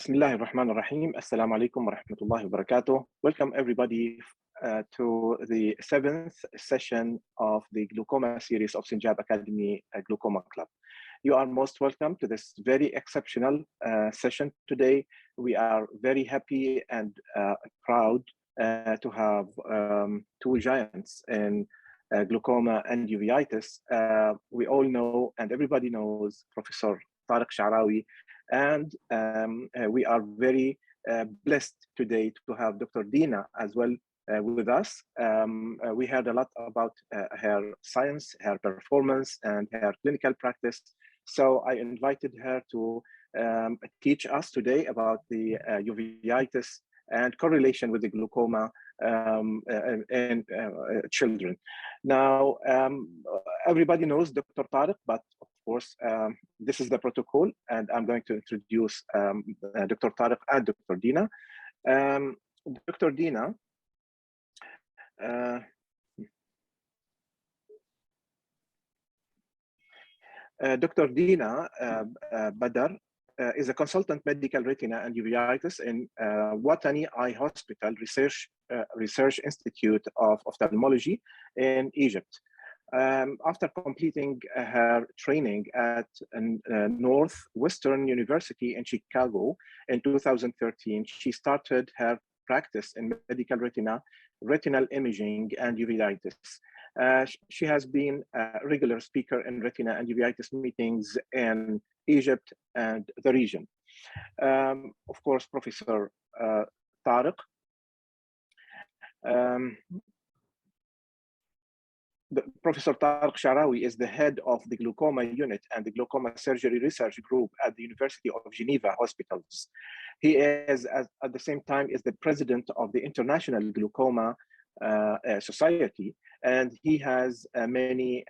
Bismillah ar-Rahman ar-Rahim. Assalamu alaikum wa rahmatullahi wa barakatuh. Welcome everybody to the 7th session of the glaucoma series of Sinjab Academy Glaucoma Club. You are most welcome to this very exceptional session today. We are very happy and proud to have two giants in glaucoma and uveitis. We all know, and everybody knows, Professor Tariq Sha'rawi, and we are very blessed today to have Dr. Dina as well with us. We heard a lot about her science, her performance, and her clinical practice. So I invited her to teach us today about the uveitis and correlation with the glaucoma in children. Now, everybody knows Dr. Tariq, but of course, this is the protocol, and I'm going to introduce Dr. Tariq and Dr. Dina. Dr. Dina, Dr. Dina Badar is a consultant medical retina and uveitis in Watani Eye Hospital Research Institute of Ophthalmology in Egypt. After completing her training at Northwestern University in Chicago in 2013, she started her practice in medical retina, retinal imaging, and uveitis. She has been a regular speaker in retina and uveitis meetings in Egypt and the region. Of course, Professor Tariq. Professor Tariq Sha'rawi is the head of the glaucoma unit and the glaucoma surgery research group at the University of Geneva Hospitals. He is, at the same time, is the president of the International Glaucoma Society, and he has many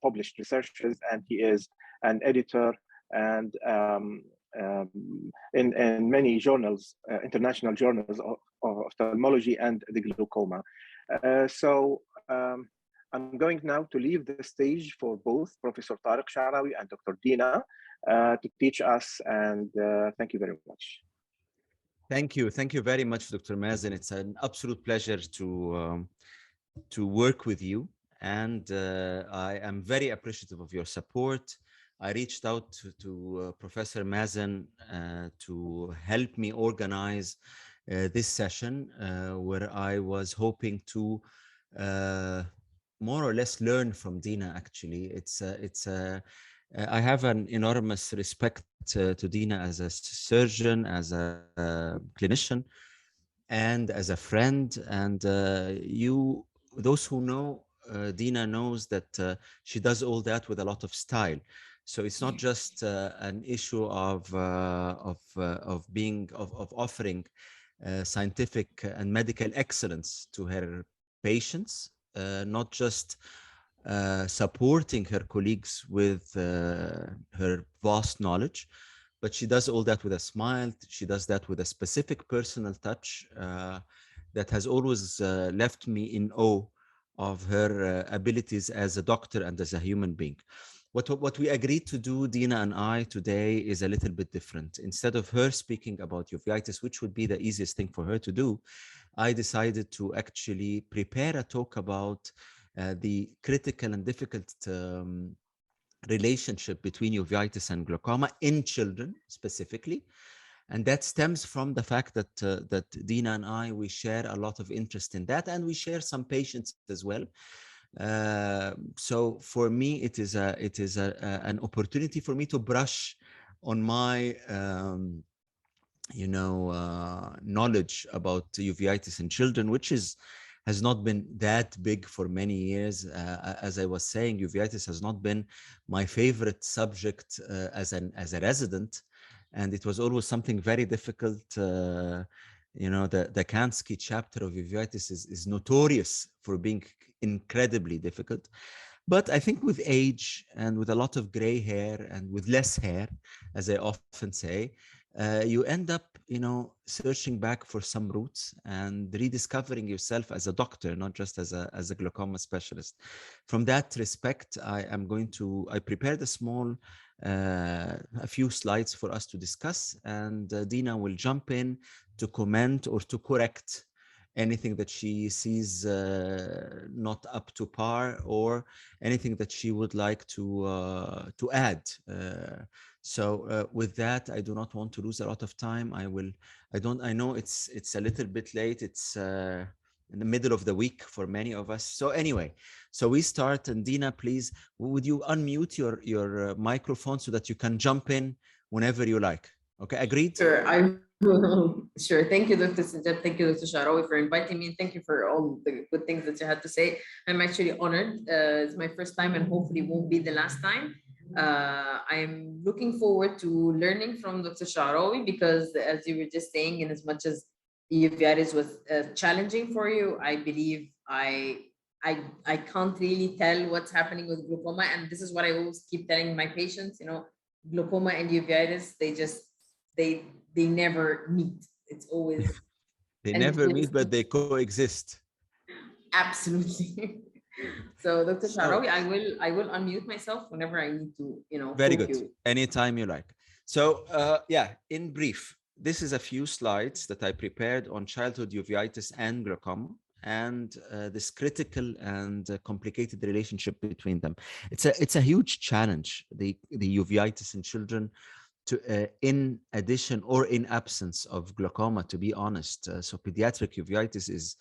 published researches, and he is an editor and in many journals, international journals of ophthalmology and the glaucoma. I'm going now to leave the stage for both Professor Tariq Sha'rawi and Dr. Dina to teach us, and thank you very much. Thank you. Thank you very much, Dr. Mazen. It's an absolute pleasure to work with you, and I am very appreciative of your support. I reached out to Professor Mazen to help me organize this session where I was hoping to more or less learn from Dina. Actually, I have an enormous respect to Dina as a surgeon, as a clinician, and as a friend. And those who know Dina knows that she does all that with a lot of style. So it's not just an issue of offering scientific and medical excellence to her patients, not just supporting her colleagues with her vast knowledge, but she does all that with a smile. She does that with a specific personal touch that has always left me in awe of her abilities as a doctor and as a human being. What we agreed to do, Dina and I, today is a little bit different. Instead of her speaking about uveitis, which would be the easiest thing for her to do, I decided to actually prepare a talk about the critical and difficult relationship between uveitis and glaucoma in children specifically. And that stems from the fact that Dina and I, we share a lot of interest in that, and we share some patients as well. So for me, it is an opportunity for me to brush on my knowledge about uveitis in children, which has not been that big for many years. As I was saying, uveitis has not been my favorite subject as a resident, and it was always something very difficult. The Kansky chapter of uveitis is notorious for being incredibly difficult. But I think with age and with a lot of gray hair and with less hair, as I often say, you end up, searching back for some roots and rediscovering yourself as a doctor, not just as a glaucoma specialist. From that respect, I prepared a few slides for us to discuss, and Dina will jump in to comment or to correct anything that she sees not up to par, or anything that she would like to add. With that, I do not want to lose a lot of time. I know it's a little bit late. It's in the middle of the week for many of us. So anyway, so we start, and Dina, please, would you unmute your microphone so that you can jump in whenever you like? Okay, agreed? Sure, I will. Sure. Thank you, Dr. Sinjab. Thank you, Dr. Sharawi, for inviting me. And thank you for all the good things that you had to say. I'm actually honored. It's my first time and hopefully won't be the last time. I'm looking forward to learning from Dr. Sharawi because, as you were just saying, in as much as uveitis was challenging for you, I believe I can't really tell what's happening with glaucoma. And this is what I always keep telling my patients, glaucoma and uveitis, they never meet. It's always They never meet, but they coexist. Absolutely. So, Dr. Sharawi, I will unmute myself whenever I need to, Very good. Anytime you like. So, in brief, this is a few slides that I prepared on childhood uveitis and glaucoma, and this critical and complicated relationship between them. It's a huge challenge, the uveitis in children, in addition or in absence of glaucoma, to be honest. So pediatric uveitis is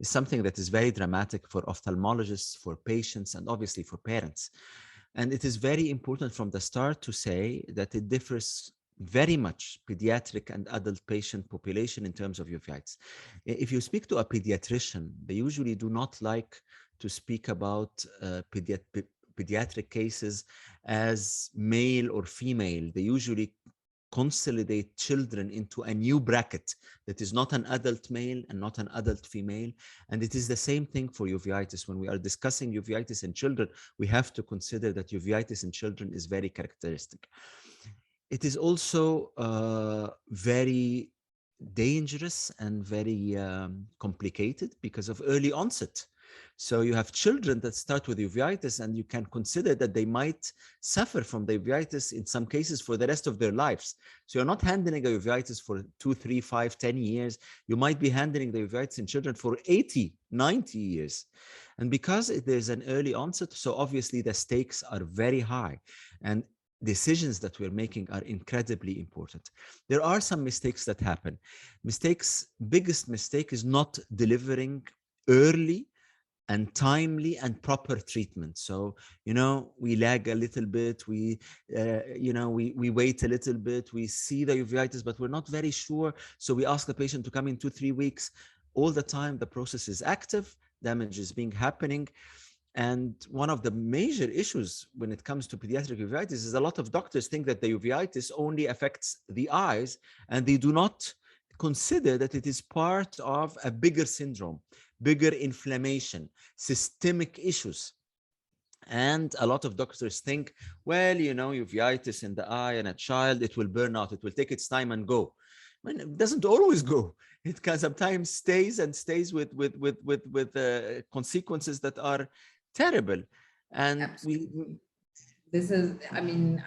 something that is very dramatic for ophthalmologists, for patients, and obviously for parents. And it is very important from the start to say that it differs very much, pediatric and adult patient population, in terms of uveitis. If you speak to a pediatrician, they usually do not like to speak about pediatric cases as male or female. They usually consolidate children into a new bracket that is not an adult male and not an adult female. And it is the same thing for uveitis. When we are discussing uveitis in children, we have to consider that uveitis in children is very characteristic. It is also very dangerous and very complicated because of early onset. So you have children that start with uveitis, and you can consider that they might suffer from the uveitis in some cases for the rest of their lives. So you're not handling a uveitis for 2, 3, 5, 10 years. You might be handling the uveitis in children for 80, 90 years. And because there's an early onset, so obviously the stakes are very high. And decisions that we're making are incredibly important. There are some mistakes that happen. Biggest mistake is not delivering early and timely and proper treatment. So, we lag a little bit, we wait a little bit, we see the uveitis, but we're not very sure. So we ask the patient to come in 2-3 weeks. All the time, the process is active, damage is happening. And one of the major issues when it comes to pediatric uveitis is a lot of doctors think that the uveitis only affects the eyes, and they do not consider that it is part of a bigger syndrome, bigger inflammation, systemic issues. And a lot of doctors think, well, uveitis in the eye in a child, it will burn out, it will take its time and go. When it doesn't always go. It can sometimes stays with consequences that are terrible. And Absolutely. This is, I'm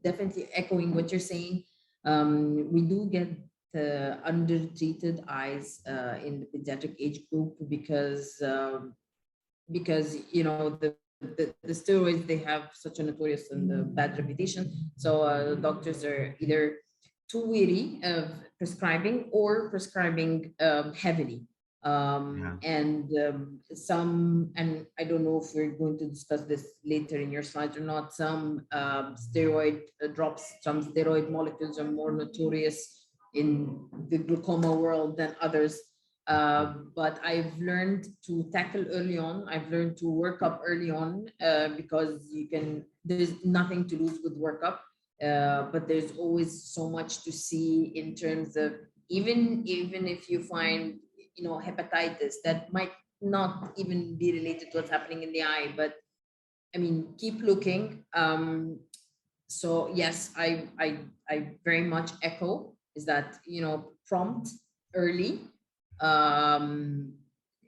definitely echoing what you're saying. We do get undertreated eyes in the pediatric age group because the steroids, they have such a notorious and bad reputation. So doctors are either too weary of prescribing or prescribing heavily. And I don't know if we're going to discuss this later in your slides or not, some steroid drops, some steroid molecules are more notorious in the glaucoma world than others. But I've learned to tackle early on. I've learned to work up early on because there's nothing to lose with workup. But there's always so much to see in terms of even if you find hepatitis that might not even be related to what's happening in the eye, but keep looking. So yes, I very much echo is that, you know, prompt early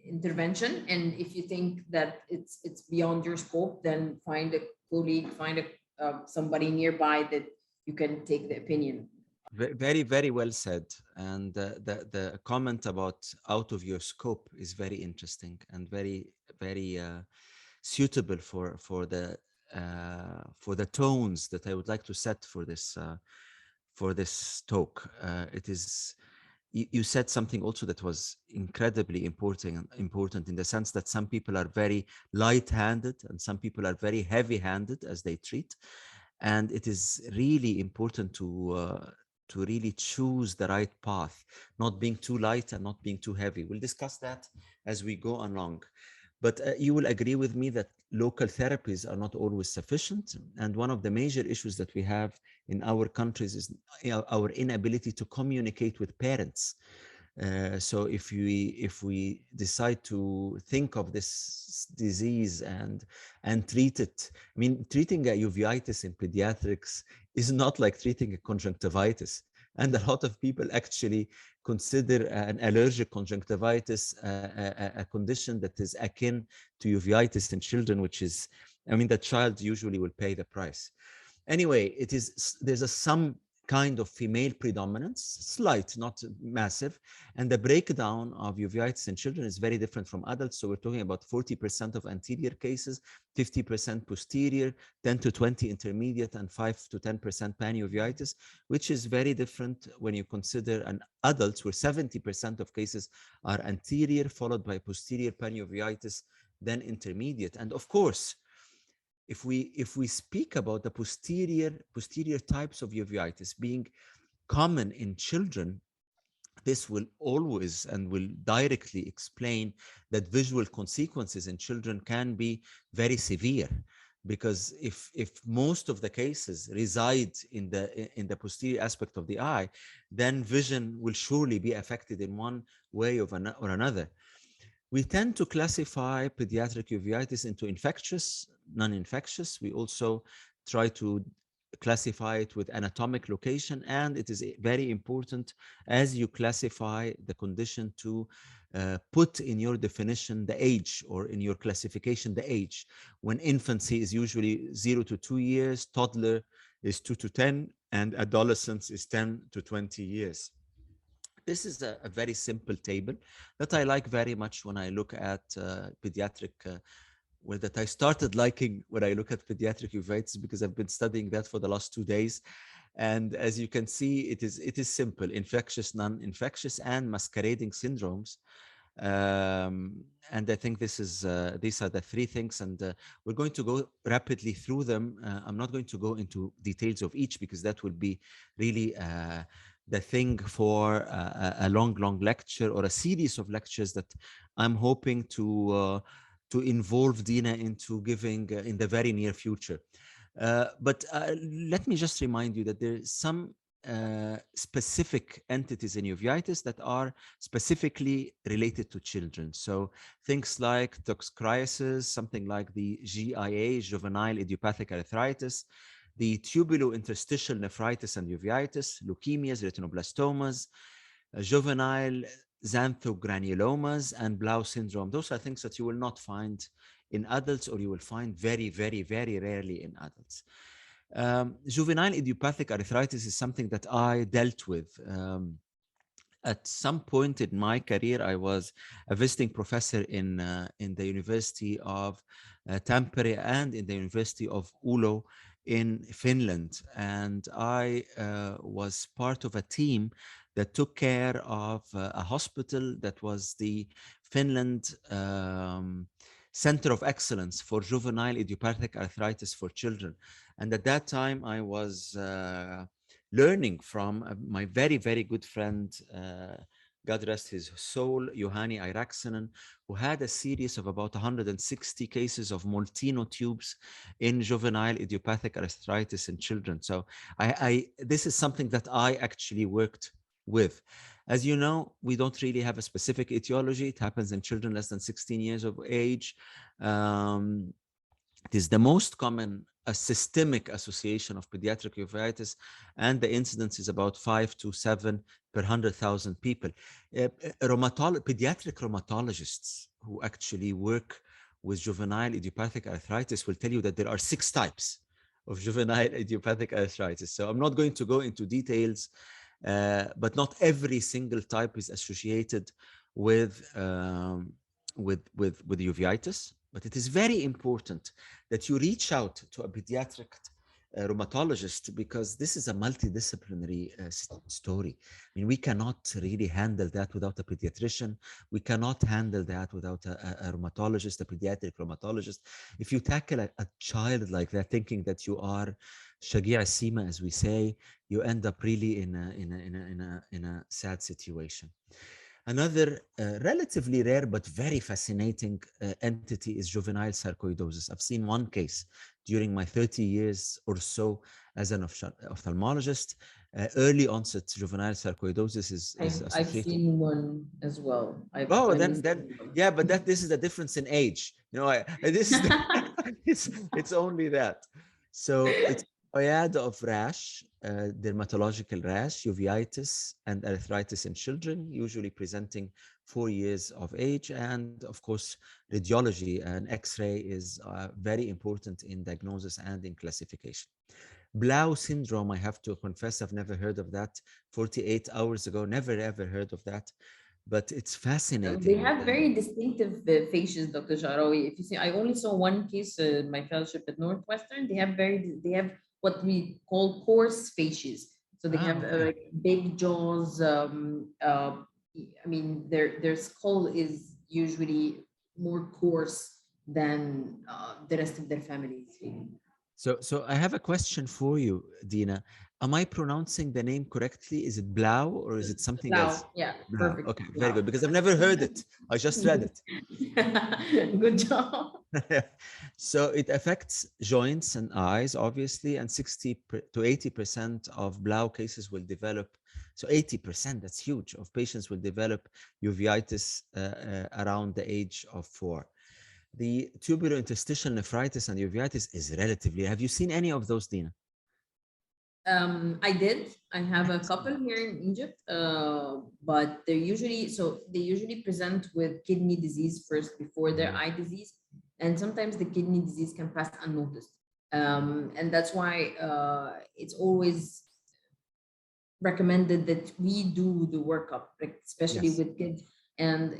intervention, and if you think that it's beyond your scope, then find a colleague, find a somebody nearby that you can take the opinion. Very, very well said. And the comment about out of your scope is very interesting and very, very suitable for the tones that I would like to set for this talk. It is you said something also that was incredibly important in the sense that some people are very light-handed and some people are very heavy-handed as they treat, and it is really important to really choose the right path, not being too light and not being too heavy. We'll discuss that as we go along. But you will agree with me that local therapies are not always sufficient. And one of the major issues that we have in our countries is our inability to communicate with parents. So if we decide to think of this disease and treat it, I mean, treating a uveitis in pediatrics is not like treating a conjunctivitis. And a lot of people actually consider an allergic conjunctivitis a condition that is akin to uveitis in children, which is, I mean, the child usually will pay the price. Anyway, there's some kind of female predominance, slight, not massive, and the breakdown of uveitis in children is very different from adults. So we're talking about 40% of anterior cases, 50% posterior, 10 to 20 intermediate, and 5 to 10% panuveitis, which is very different when you consider an adults where 70% of cases are anterior, followed by posterior panuveitis, then intermediate. And of course, if we speak about the posterior types of uveitis being common in children, this will always and will directly explain that visual consequences in children can be very severe, because if most of the cases reside in the posterior aspect of the eye, then vision will surely be affected in one way or another. We tend to classify pediatric uveitis into infectious, non-infectious. We also try to classify it with anatomic location, and it is very important as you classify the condition to put in your definition the age, or in your classification the age. When infancy is usually 0 to 2 years, toddler is 2 to 10, and adolescence is 10 to 20 years. This is a very simple table that I like very much when I look at pediatric, well, that I started liking when I look at pediatric uveitis, because I've been studying that for the last 2 days. And as you can see, it is simple: infectious, non-infectious, and masquerading syndromes. And I think these are the three things, and we're going to go rapidly through them. I'm not going to go into details of each, because that will be really the thing for a long lecture, or a series of lectures that I'm hoping to involve Dina into giving in the very near future. But let me just remind you that there's some specific entities in uveitis that are specifically related to children. So things like toxocrasis, something like the GIA, juvenile idiopathic arthritis, the tubulointerstitial nephritis and uveitis, leukemias, retinoblastomas, juvenile xanthogranulomas, and Blau syndrome. Those are things that you will not find in adults, or you will find very, very, very rarely in adults. Juvenile idiopathic arthritis is something that I dealt with. At some point in my career, I was a visiting professor in the University of Tampere and in the University of Oulu in Finland. And I was part of a team that took care of a hospital that was the Finland Center of Excellence for Juvenile Idiopathic Arthritis for Children. And at that time, I was learning from my very, very good friend, God rest his soul, Juhani Airaksinen, who had a series of about 160 cases of Molteno tubes in juvenile idiopathic arthritis in children. So this is something that I actually worked with. As you know, we don't really have a specific etiology. It happens in children less than 16 years of age. It is the most common a systemic association of pediatric uveitis, and the incidence is about 5 to 7 per 100,000 people. Pediatric rheumatologists who actually work with juvenile idiopathic arthritis will tell you that there are 6 types of juvenile idiopathic arthritis. So I'm not going to go into details, but not every single type is associated with uveitis. But it is very important that you reach out to a pediatric rheumatologist, because this is a multidisciplinary story. I mean, we cannot really handle that without a pediatrician. We cannot handle that without a rheumatologist, a pediatric rheumatologist. If you tackle a child like that, thinking that you are Shagi' Sima, as we say, you end up really in a sad situation. Another relatively rare but very fascinating entity is juvenile sarcoidosis. I've seen one case during my 30 years or so as an ophthalmologist. Early onset juvenile sarcoidosis is associated. I've seen one as well. Yeah, but this is the difference in age. This is it's only that. So it's triad of rash, dermatological rash, uveitis, and arthritis in children, usually presenting 4 years of age. And of course, radiology and X-ray is very important in diagnosis and in classification. Blau syndrome, I have to confess, I've never heard of that. 48 hours ago, never ever heard of that. But it's fascinating. They have very distinctive faces, Dr. Sharawi. If you see, I only saw one case in my fellowship at Northwestern. They have what we call coarse faces. So they have big jaws. I mean, their skull is usually more coarse than the rest of their families. So I have a question for you, Dina. Am I pronouncing the name correctly? Is it Blau or is it something else? Yeah, Blau. perfect. Okay, very good, because I've never heard it. I just read it. Good job. So it affects joints and eyes, obviously, and 60 to 80% of Blau cases will develop. So 80%, that's huge, of patients will develop uveitis around the age of 4. The tubulointerstitial nephritis and uveitis is relatively. Have you seen any of those, Dina? I did. I have a couple here in Egypt, but they usually present with kidney disease first before their eye disease, and sometimes the kidney disease can pass unnoticed, and that's why it's always recommended that we do the workup, especially with kids. And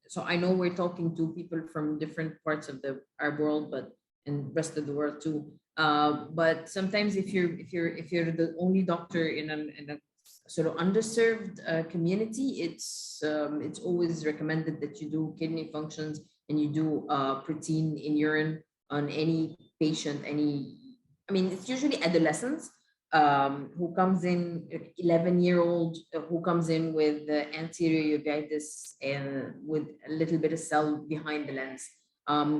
so I know we're talking to people from different parts of our world, but and rest of the world too. But sometimes if you're the only doctor in a sort of underserved community, it's always recommended that you do kidney functions and you do protein in urine on any patient. It's usually adolescents who comes in, 11-year-old who comes in with anterior uveitis and with a little bit of cell behind the lens.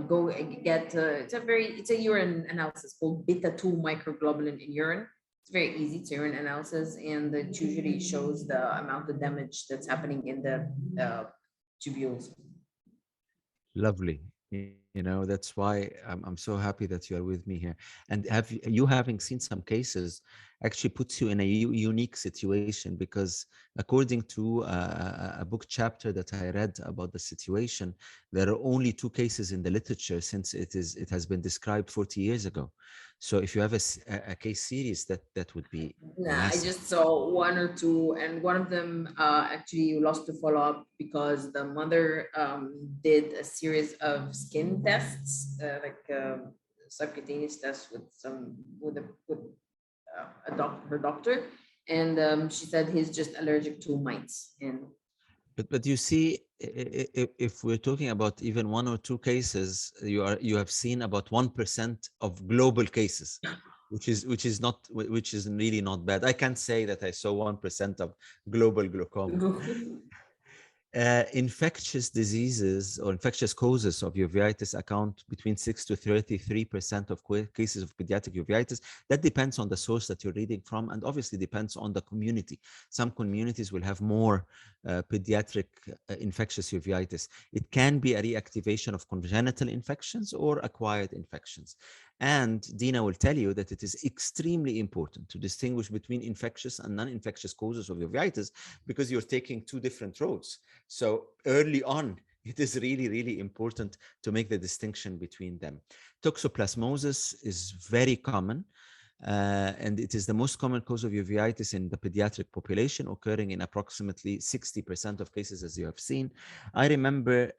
Go get it's a urine analysis called beta-2 microglobulin in urine. It's very easy. It's urine analysis, and it usually shows the amount of damage that's happening in the tubules. Lovely. That's why I'm so happy that you are with me here. And having seen some cases actually puts you in a unique situation, because according to a book chapter that I read about the situation, there are only 2 cases in the literature since it has been described 40 years ago. So if you have a case series, that would be massive. I just saw 1 or 2, and one of them actually lost to follow-up because the mother did a series of skin tests, subcutaneous tests with her doctor, and she said he's just allergic to mites. But you see, if we're talking about even 1 or 2 cases, you have seen about 1% of global cases, which is really not bad. I can't say that I saw 1% of global glaucoma. Infectious diseases or infectious causes of uveitis account between 6 to 33% of cases of pediatric uveitis. That depends on the source that you're reading from, and obviously depends on the community. Some communities will have more pediatric infectious uveitis. It can be a reactivation of congenital infections or acquired infections. And Dina will tell you that it is extremely important to distinguish between infectious and non-infectious causes of uveitis, because you're taking two different roads. So early on, it is really, really important to make the distinction between them. Toxoplasmosis is very common, and it is the most common cause of uveitis in the pediatric population, occurring in approximately 60% of cases, as you have seen. I remember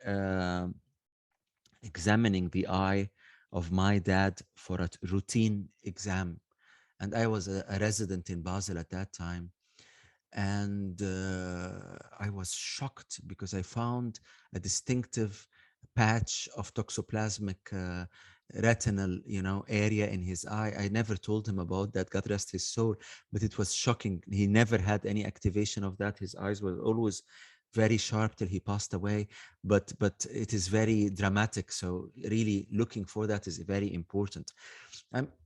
examining the eye of my dad for a routine exam, and I was a resident in Basel at that time. And I was shocked because I found a distinctive patch of toxoplasmic retinal, area in his eye. I never told him about that, God rest his soul, but it was shocking. He never had any activation of that. His eyes were always very sharp till he passed away, but it is very dramatic. So really looking for that is very important.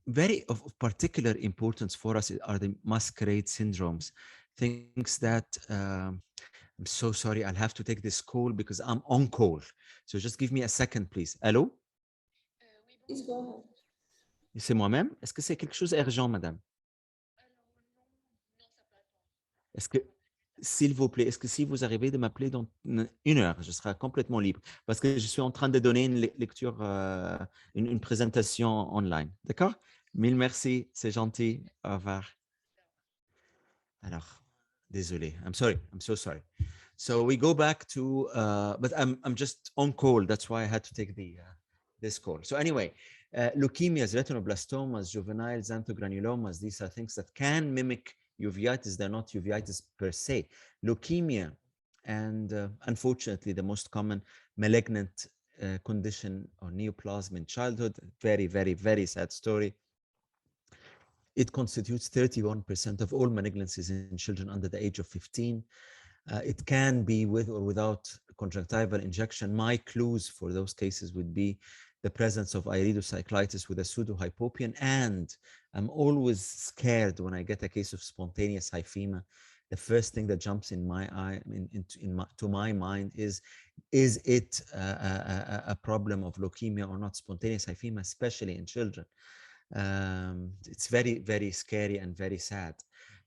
Very of particular importance for us are the Masquerade syndromes, things that I'm so sorry, I'll have to take this call because I'm on call. So just give me a second, please. Allô? Please go ahead. C'est moi-même? Est-ce que c'est quelque chose d'urgent, madame? Est-ce que, s'il vous plaît, est-ce que si vous arrivez de m'appeler dans 1 heure, je serai complètement libre parce que je suis en train de donner une lecture, une présentation online. D'accord? Mille merci, c'est gentil. Au revoir. Alors, désolé. I'm sorry. I'm so sorry. So we go back to, but I'm just on call. That's why I had to take this call. So anyway, leukemias, retinoblastomas, juvenile xanthogranulomas, these are things that can mimic uveitis. They're not uveitis per se. Leukemia, and unfortunately, the most common malignant condition or neoplasm in childhood. Very, very, very sad story. It constitutes 31% of all malignancies in children under the age of 15. It can be with or without conjunctival injection. My clues for those cases would be the presence of iridocyclitis with a pseudohypopion, and I'm always scared when I get a case of spontaneous hyphema. The first thing that jumps in my eye, to my mind is it a problem of leukemia or not? Spontaneous hyphema, especially in children. It's very, very scary and very sad.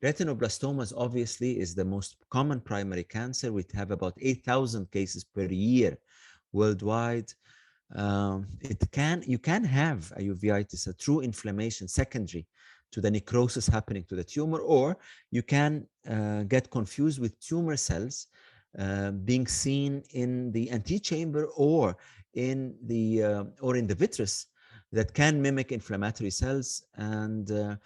Retinoblastomas obviously is the most common primary cancer. We have about 8,000 cases per year worldwide. You can have a uveitis, a true inflammation secondary to the necrosis happening to the tumor, or you can get confused with tumor cells being seen in the antechamber or in the vitreous that can mimic inflammatory cells. And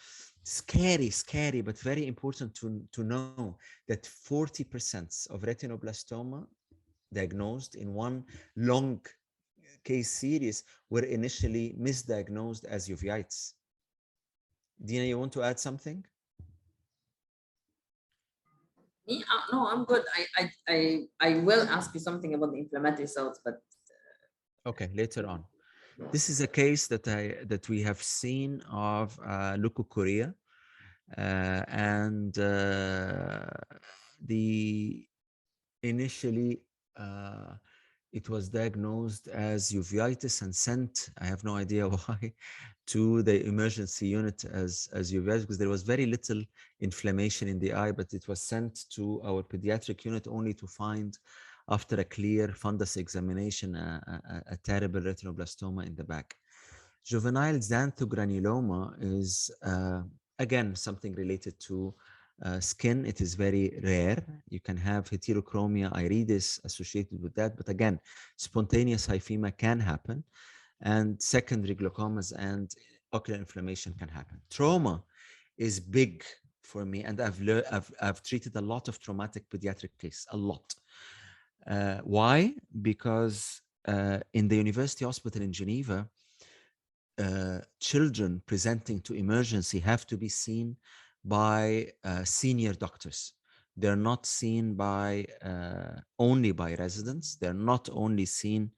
scary, but very important to know that 40% of retinoblastoma diagnosed in one long case series were initially misdiagnosed as uveitis. Dina, you want to add something? Me? No, I'm good. I will ask you something about the inflammatory cells, but okay, later on. This is a case that we have seen of leukocoria, and initially it was diagnosed as uveitis and sent, I have no idea why, to the emergency unit as uveitis, because there was very little inflammation in the eye, but it was sent to our pediatric unit only to find, after a clear fundus examination, a terrible retinoblastoma in the back. Juvenile xanthogranuloma is, again, something related to skin. It is very rare. You can have heterochromia iridis associated with that, but again, spontaneous hyphema can happen, and secondary glaucomas and ocular inflammation can happen. Trauma is big for me, and I've treated a lot of traumatic pediatric cases, a lot. Why? Because in the University Hospital in Geneva, children presenting to emergency have to be seen by senior doctors. They're not seen by only by residents. They're not only seen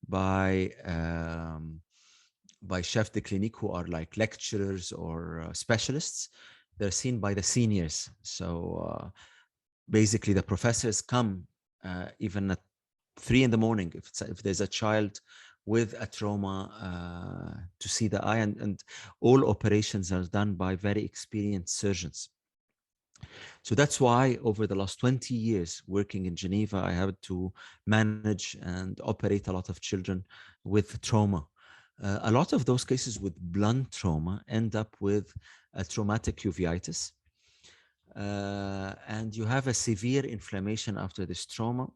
by chef de clinique, who are like lecturers or specialists. They're seen by the seniors. So basically, the professors come even at 3 in the morning if there's a child with a trauma to see the eye, and all operations are done by very experienced surgeons. So that's why over the last 20 years working in Geneva, I had to manage and operate a lot of children with trauma. A lot of those cases with blunt trauma end up with a traumatic uveitis. And you have a severe inflammation after this trauma.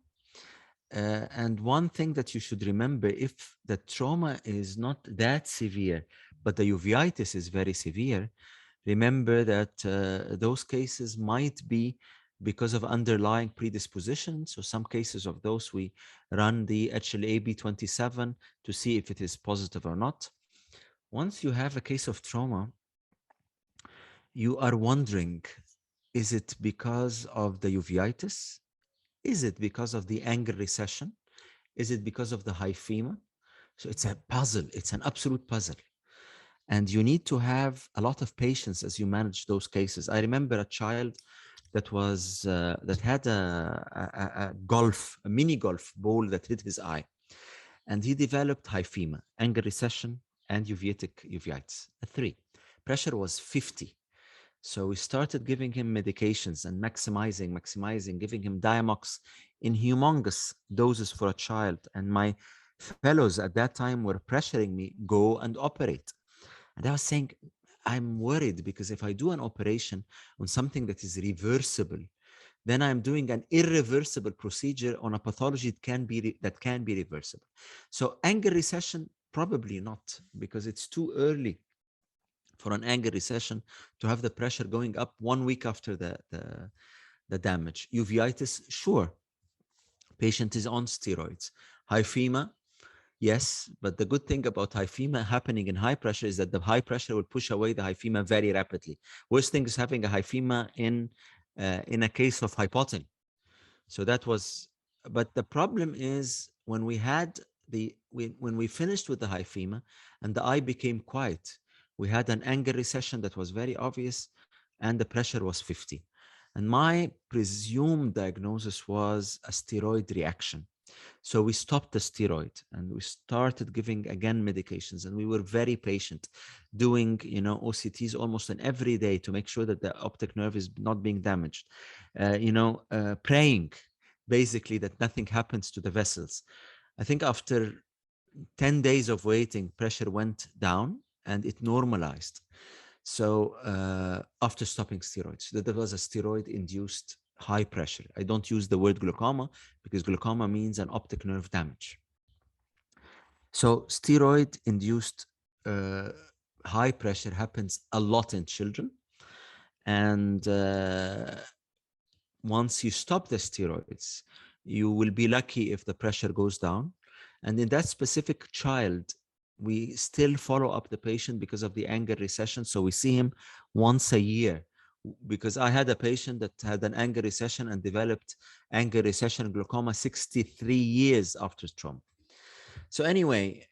And one thing that you should remember, if the trauma is not that severe, but the uveitis is very severe, remember that those cases might be because of underlying predisposition. So some cases of those, we run the HLA-B27 to see if it is positive or not. Once you have a case of trauma, you are wondering, is it because of the uveitis? Is it because of the angle recession? Is it because of the hyphema? So it's a puzzle. It's an absolute puzzle. And you need to have a lot of patience as you manage those cases. I remember a child that was that had a mini golf ball that hit his eye, and he developed hyphema, angle recession, and uveitis, a 3. Pressure was 50. So we started giving him medications and maximizing, giving him Diamox in humongous doses for a child. And my fellows at that time were pressuring me, go and operate. And I was saying, I'm worried because if I do an operation on something that is reversible, then I'm doing an irreversible procedure on a pathology that can be reversible. So angle recession, probably not, because it's too early for an angle recession to have the pressure going up 1 week after the damage. Uveitis, sure. Patient is on steroids. Hyphema, yes, but the good thing about hyphema happening in high pressure is that the high pressure will push away the hyphema very rapidly. Worst thing is having a hyphema in a case of hypotony. So that was, but the problem is when we had when we finished with the hyphema and the eye became quiet, we had an angle recession that was very obvious and the pressure was 50. And my presumed diagnosis was a steroid reaction. So we stopped the steroid and we started giving again medications, and we were very patient, doing OCTs almost an every day to make sure that the optic nerve is not being damaged, praying basically that nothing happens to the vessels. I think after 10 days of waiting, pressure went down and it normalized. So after stopping steroids, there was a steroid-induced high pressure. I don't use the word glaucoma because glaucoma means an optic nerve damage. So steroid-induced high pressure happens a lot in children. And once you stop the steroids, you will be lucky if the pressure goes down. And in that specific child, we still follow up the patient because of the angle recession. So we see him once a year, because I had a patient that had an angle recession and developed angle recession glaucoma 63 years after trauma. So anyway,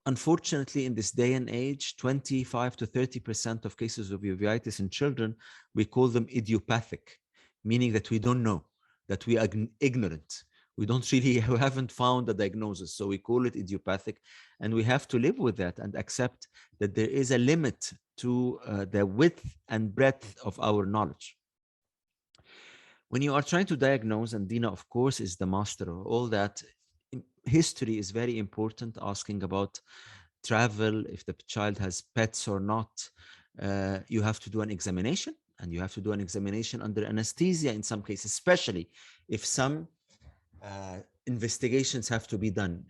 unfortunately, in this day and age, 25 to 30% of cases of uveitis in children, we call them idiopathic, meaning that we don't know, that we are ignorant. We haven't found a diagnosis. So we call it idiopathic, and we have to live with that and accept that there is a limit to the width and breadth of our knowledge. When you are trying to diagnose, and Dina, of course, is the master of all that, history is very important, asking about travel, if the child has pets or not. You have to do an examination, and you have to do an examination under anesthesia in some cases, especially if some investigations have to be done.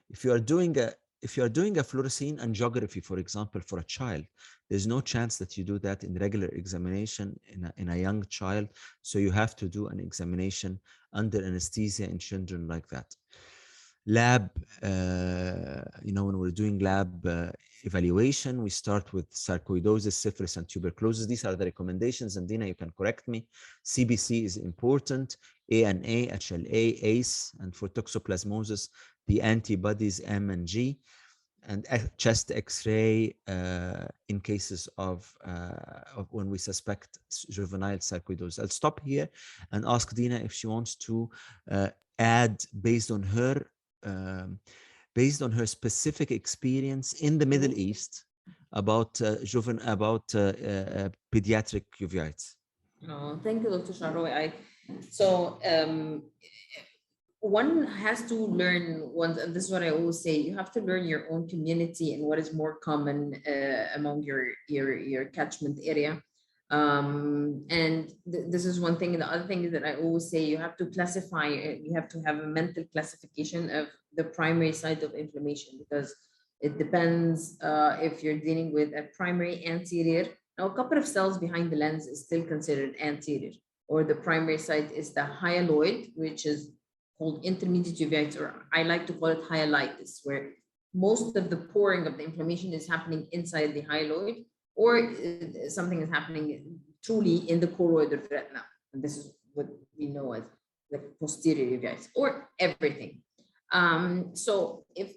If you are doing a fluorescein angiography, for example, for a child, there's no chance that you do that in regular examination in a young child. So you have to do an examination under anesthesia in children like that. Lab, when we're doing lab evaluation, we start with sarcoidosis, syphilis, and tuberculosis. These are the recommendations, and Dina, you can correct me. CBC is important, ANA, HLA, ACE, and for toxoplasmosis, the antibodies M and G, and chest X-ray in cases of when we suspect juvenile sarcoidosis. I'll stop here and ask Dina if she wants to add, based on her based on her specific experience in the Middle East about pediatric uveitis. Oh, thank you, Dr. Sharoy. One has to learn once, and this is what I always say, you have to learn your own community and what is more common among your catchment area. This is one thing. And the other thing is that I always say you have to classify, you have to have a mental classification of the primary site of inflammation, because it depends if you're dealing with a primary anterior. Now, a couple of cells behind the lens is still considered anterior, or the primary site is the hyaloid, which is called intermediate uveitis, or I like to call it hyalitis, where most of the pouring of the inflammation is happening inside the hyaloid, or something is happening truly in the choroid of the retina. And this is what we know as the posterior uveitis, or everything. So if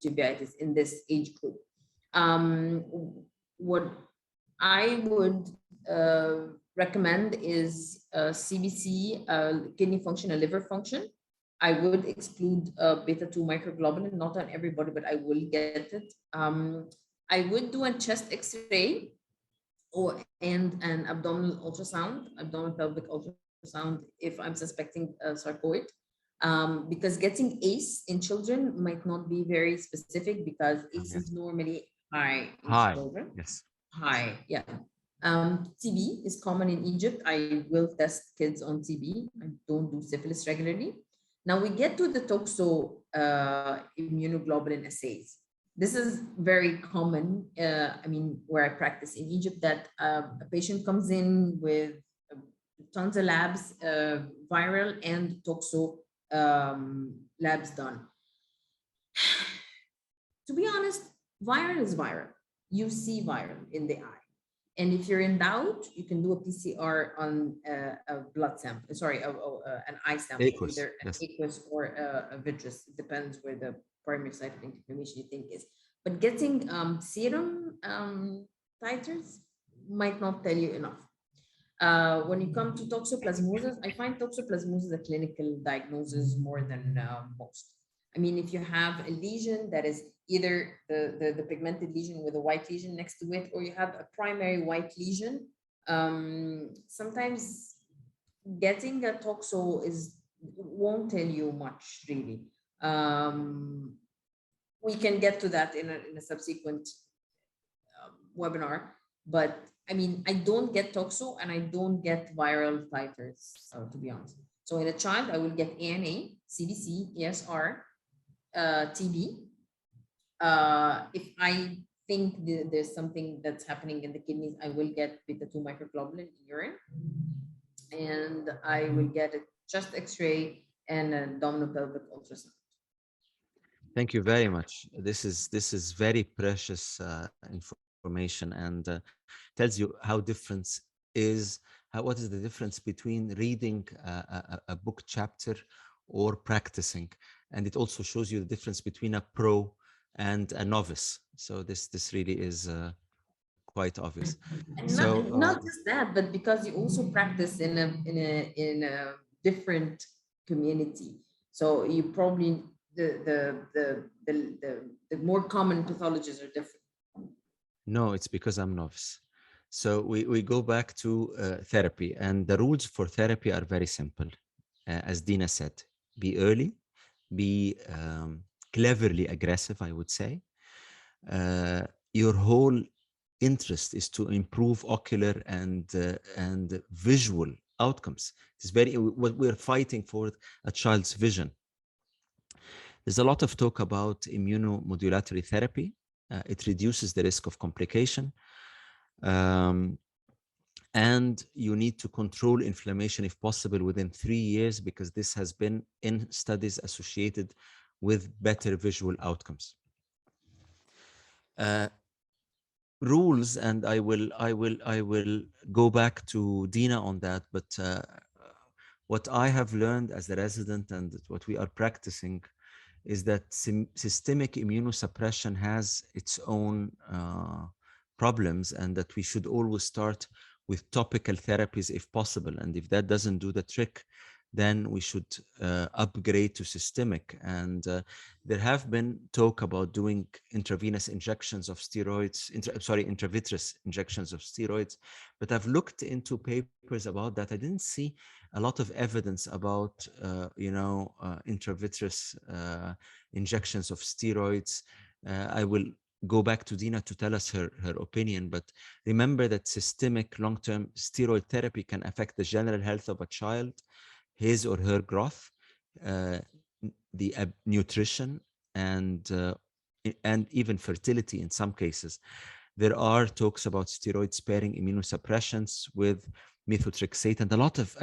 uveitis in this age group, what I would recommend is CBC, kidney function and liver function. I would exclude beta-2 microglobulin, not on everybody, but I will get it. I would do a chest X-ray and an abdominal ultrasound, abdominal pelvic ultrasound, if I'm suspecting sarcoid. Because getting ACE in children might not be very specific, because ACE is normally high in children. Yes. High, yeah. TB is common in Egypt. I will test kids on TB. I don't do syphilis regularly. Now we get to the toxo immunoglobulin assays. This is very common. I mean, where I practice in Egypt, that a patient comes in with tons of labs, viral and toxo labs done. To be honest, viral is viral. You see viral in the eye. And if you're in doubt, you can do a PCR on a blood sample, sorry, an eye sample, Aqueous, either an yes. aqueous or a vitreous. It depends where the primary site of inflammation you think is. But getting serum titers might not tell you enough. When you come to toxoplasmosis, I find toxoplasmosis a clinical diagnosis more than most. I mean, if you have a lesion that is either the pigmented lesion with a white lesion next to it, or you have a primary white lesion, sometimes getting a toxo won't tell you much, really. We can get to that in a subsequent webinar, but I mean, I don't get toxo and I don't get viral titers, to be honest. So in a child, I will get ANA, CBC, ESR, TB. If I think there's something that's happening in the kidneys, I will get beta-2 microglobulin in urine, and I will get a chest X-ray and an abdominal pelvic ultrasound. Thank you very much. This is very precious information, and tells you how what is the difference between reading a book chapter or practicing, and it also shows you the difference between a pro and a novice. So this really is quite obvious. And so not just that, but because you also practice in a different community, so you probably the more common pathologies are different. No, it's because I'm novice. So we go back to therapy, and the rules for therapy are very simple. As Dina said, be early, be cleverly aggressive, I would say. Your whole interest is to improve ocular and visual outcomes. It's what we're fighting for, a child's vision. There's a lot of talk about immunomodulatory therapy. It reduces the risk of complication. And you need to control inflammation if possible within 3 years, because this has been in studies associated with better visual outcomes. Rules, and I will go back to Dina on that, but what I have learned as a resident and what we are practicing is that systemic immunosuppression has its own problems, and that we should always start with topical therapies if possible. And if that doesn't do the trick, then we should upgrade to systemic. And there have been talk about doing intravenous injections of steroids, intravitreal injections of steroids, but I've looked into papers about that. I didn't see a lot of evidence about, intravitreal injections of steroids. I will go back to Dina to tell us her opinion, but remember that systemic long-term steroid therapy can affect the general health of a child, his or her growth, the nutrition, and even fertility in some cases. There are talks about steroid-sparing immunosuppressants with methotrexate, and a lot of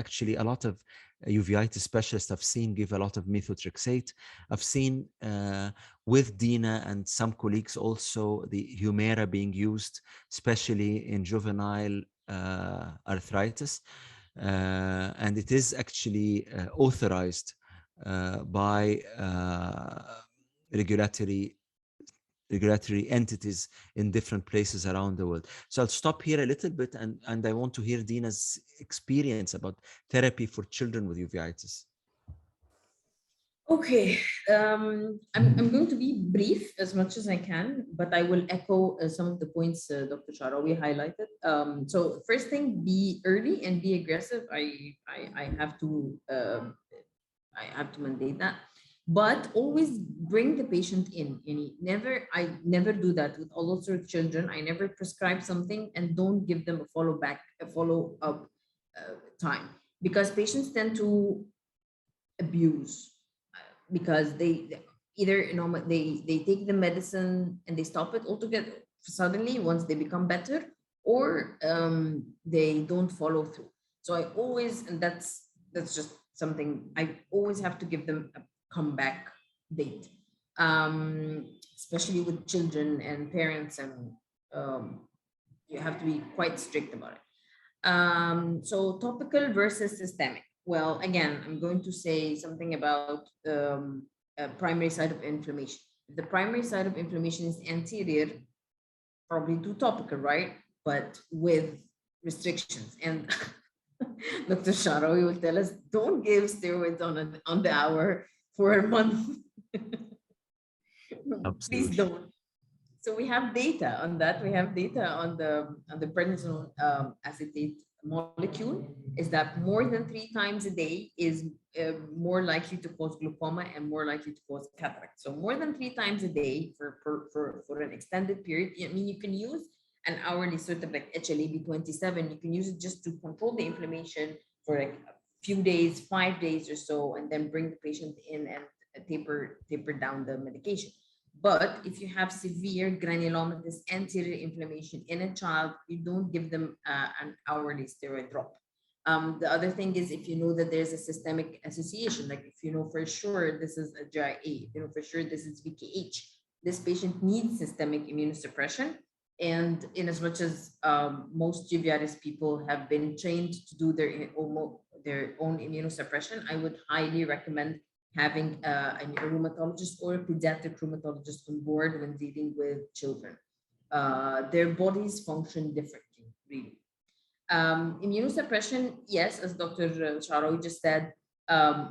uveitis specialists I've seen give a lot of methotrexate. I've seen with Dina and some colleagues also the Humira being used, especially in juvenile arthritis. And it is actually authorized by regulatory entities in different places around the world. So I'll stop here a little bit, and I want to hear Dina's experience about therapy for children with uveitis. Okay, I'm going to be brief as much as I can, but I will echo some of the points Dr. Sharawi highlighted. So first thing, be early and be aggressive. I have to mandate that, but always bring the patient in. I never do that with all sorts of children. I never prescribe something and don't give them a follow up time, because patients tend to abuse. Because they either they take the medicine and they stop it altogether suddenly once they become better, or they don't follow through. So I always, and that's just something I always have to give them a comeback date, especially with children and parents, and you have to be quite strict about it. So topical versus systemic. Well, again, I'm going to say something about primary site of inflammation. If the primary site of inflammation is anterior, probably do topical, right? But with restrictions. And Dr. Sharawi will tell us, don't give steroids on the hour for a month. Please don't. So we have data on that. We have data on the prednisone acetate molecule, is that more than 3 times a day is more likely to cause glaucoma and more likely to cause cataract. So more than 3 times a day for an extended period. I mean, you can use an hourly sort of like HLA-B27. You can use it just to control the inflammation for like a few days, 5 days or so, and then bring the patient in and taper down the medication. But if you have severe granulomatous anterior inflammation in a child, you don't give them an hourly steroid drop. The other thing is, if you know that there's a systemic association, like if you know for sure this is a GIA, if you know for sure this is VKH, this patient needs systemic immunosuppression. And in as much as most uveitis people have been trained to do their own immunosuppression, I would highly recommend having a rheumatologist or a pediatric rheumatologist on board when dealing with children. Their bodies function differently, really. Immunosuppression, yes, as Dr. Sharawi just said,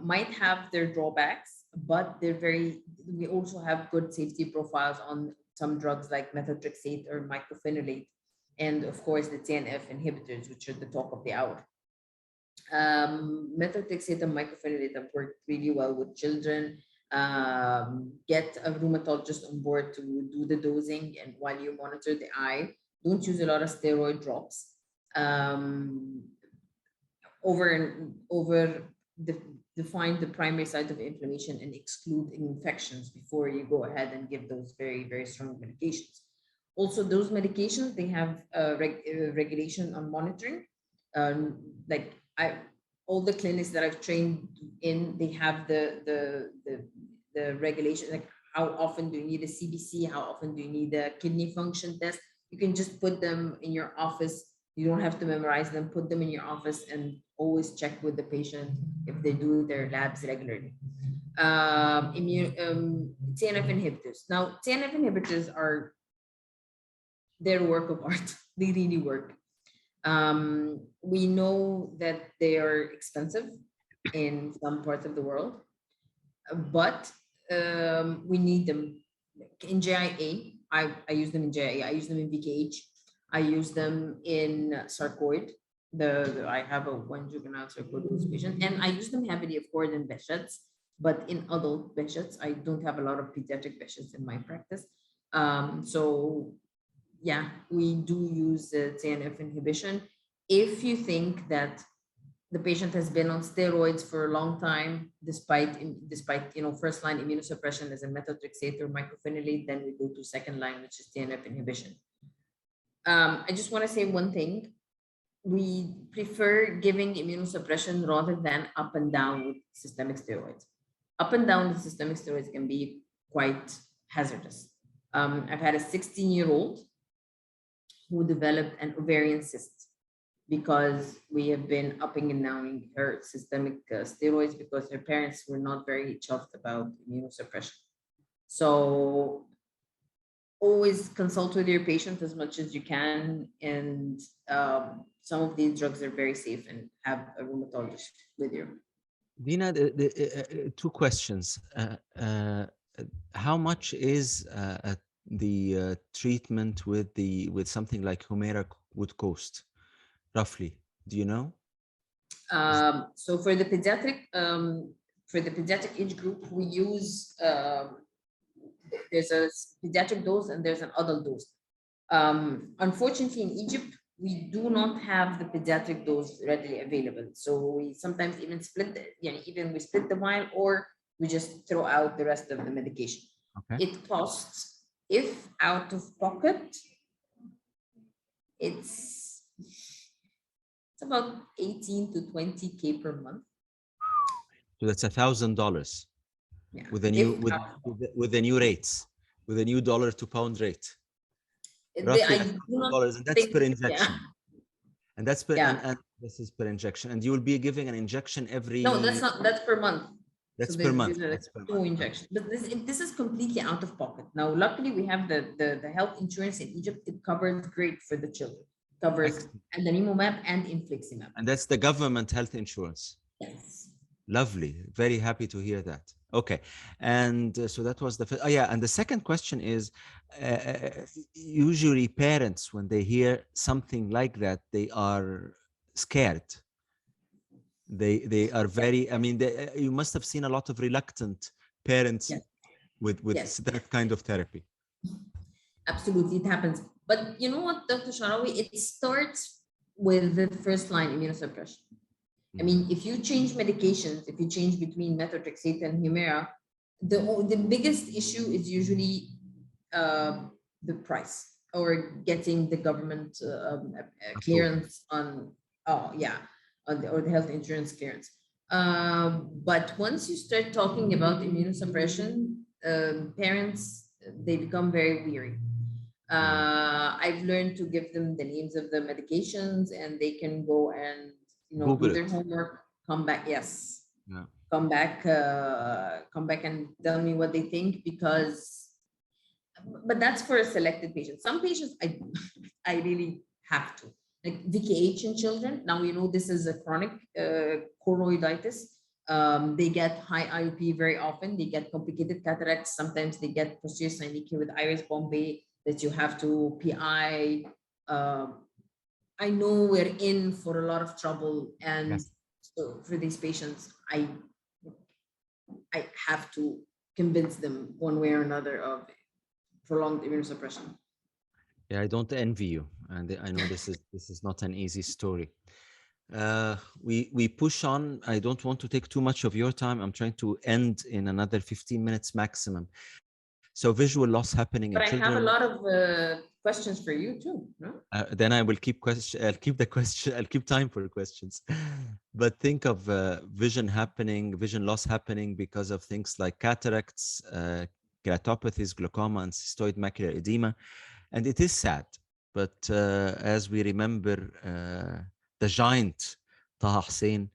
might have their drawbacks, but we also have good safety profiles on some drugs like methotrexate or mycophenolate, and of course the TNF inhibitors, which are the talk of the hour. Methotrexate and mycophenolate have worked really well with children. Get a rheumatologist on board to do the dosing, and while you monitor the eye, don't use a lot of steroid drops. Define the primary site of inflammation and exclude infections before you go ahead and give those very, very strong medications. Also, those medications, they have regulation on monitoring. All the clinics that I've trained in, they have the regulation, like how often do you need a CBC, how often do you need a kidney function test. You can just put them in your office. You don't have to memorize them. Put them in your office and always check with the patient if they do their labs regularly. TNF inhibitors. Now, TNF inhibitors are their work of art. They really work. We know that they are expensive. in some parts of the world, but we need them in JIA. I use them in JIA. I use them in VKH. I use them in sarcoid. I have one juvenile sarcoidosis patient, and I use them heavily, of course, in Behçets, but in adult Behçets. I don't have a lot of pediatric Behçets in my practice. So yeah, we do use TNF inhibition. If you think that the patient has been on steroids for a long time, despite first line immunosuppression as a methotrexate or mycophenolate, then we go to second line, which is TNF inhibition. I just want to say one thing. We prefer giving immunosuppression rather than up and down with systemic steroids. Up and down with systemic steroids can be quite hazardous. I've had a 16-year-old who developed an ovarian cyst because we have been upping and downing her systemic steroids because her parents were not very chuffed about immunosuppression. So always consult with your patient as much as you can, and some of these drugs are very safe, and have a rheumatologist with you. Dina, two questions. How much is the treatment with something like Humira would cost, roughly? Do you know? So for the pediatric age group, we use there's a pediatric dose and there's an adult dose. Unfortunately, in Egypt, we do not have the pediatric dose readily available. So we sometimes even split the vial, or we just throw out the rest of the medication. Okay. It costs, if out of pocket, it's about 18 to 20K per month. So that's $1,000. Yeah. With the new with the new rates, with the new dollar to pound rate. Roughly $1,000, and that's per injection. Yeah. And that's per and this is per injection. And you will be giving an injection every. No, that's not. That's per month. That's per month. That's per month. Injections. But this is completely out of pocket. Now, luckily, we have the health insurance in Egypt. It covers great for the children. Covers adalimumab and infliximab. And that's the government health insurance. Yes. Lovely. Very happy to hear that. Okay. And so that was the first. Oh, yeah. And the second question is, usually parents, when they hear something like that, they are scared. They are very, I mean, you must have seen a lot of reluctant parents with that kind of therapy. Absolutely, it happens. But you know what, Dr. Sharawi, it starts with the first line immunosuppression. I mean, if you change medications, if you change between methotrexate and Humira, the biggest issue is usually the price, or getting the government clearance on, or the health insurance clearance. But once you start talking about immunosuppression, parents, they become very weary. I've learned to give them the names of the medications, and they can go and do their homework, come back. Yes. Yeah. Come back and tell me what they think, but that's for a selected patient. Some patients I really have to, like VKH in children. Now, this is a chronic choroiditis. They get high IOP very often. They get complicated cataracts. Sometimes they get posterior synechiae with iris bombay that you have to PI. I know we're in for a lot of trouble, and so for these patients, I have to convince them one way or another of prolonged immunosuppression. Yeah, I don't envy you, and I know this is not an easy story. We push on. I don't want to take too much of your time. I'm trying to end in another 15 minutes maximum. So visual loss happening in children. But I have a lot of questions for you too. No? Then I will keep I'll keep time for questions. But think of vision loss happening because of things like cataracts, keratopathies, glaucoma, and cystoid macular edema. And it is sad, but as we remember the giant Taha Hussein,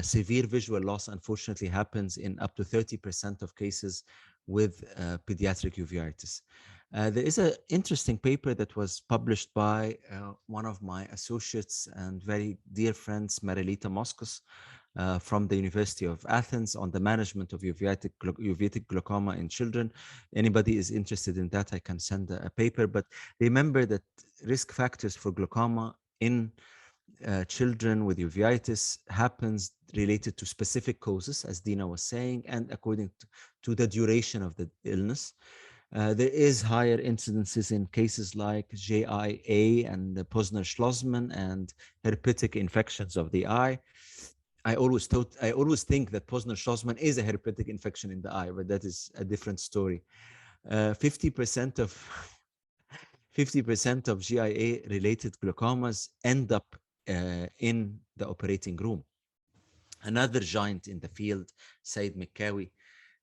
severe visual loss unfortunately happens in up to 30% of cases with pediatric uveitis. There is an interesting paper that was published by one of my associates and very dear friends, Marilita Moscos, from the University of Athens on the management of uveitic glaucoma in children. Anybody is interested in that, I can send a paper. But remember that risk factors for glaucoma in children with uveitis happens related to specific causes, as Dina was saying, and according to the duration of the illness. There is higher incidences in cases like JIA and the Posner-Schlossman and herpetic infections of the eye. I always think that Posner-Schlossman is a herpetic infection in the eye, but that is a different story. 50% of GIA-related glaucomas end up in the operating room. Another giant in the field, Said Mekkawi,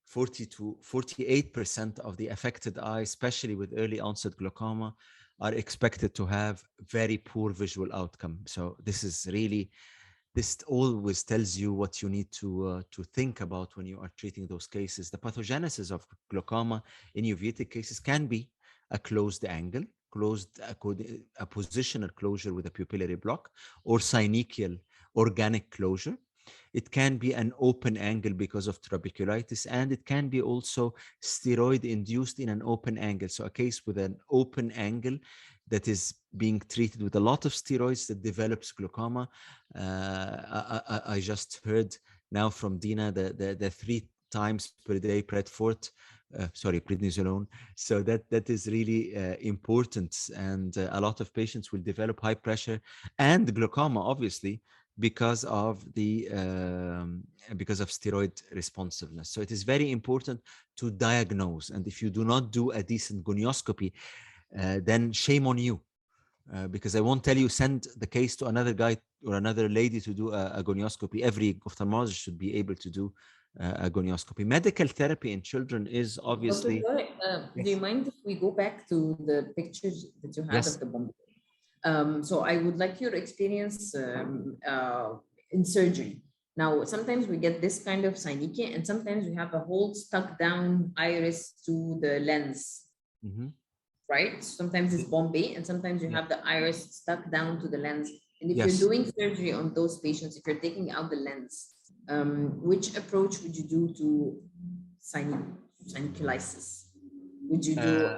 40 to 48% of the affected eye, especially with early onset glaucoma, are expected to have very poor visual outcome. So this always tells you what you need to think about when you are treating those cases. The pathogenesis of glaucoma in uveitic cases can be a closed angle, a positional closure with a pupillary block, or synechial organic closure. It can be an open angle because of trabeculitis, and it can be also steroid induced in an open angle. So a case with an open angle that is being treated with a lot of steroids that develops glaucoma. I just heard now from Dina the 3 times per day prednisolone. So that is really important, and a lot of patients will develop high pressure and glaucoma, obviously, because of steroid responsiveness. So it is very important to diagnose, and if you do not do a decent gonioscopy, then shame on you, because I won't tell you send the case to another guy or another lady to do a gonioscopy. Every ophthalmologist should be able to do a gonioscopy. Medical therapy in children is obviously. Dr. Tariq, do you mind if we go back to the pictures that you had of the bomb? So I would like your experience in surgery. Now, sometimes we get this kind of synechia, and sometimes we have a whole stuck down iris to the lens, right? Sometimes it's Bombay, and sometimes you have the iris stuck down to the lens. And if you're doing surgery on those patients, if you're taking out the lens, which approach would you do to synechialisis? Would you do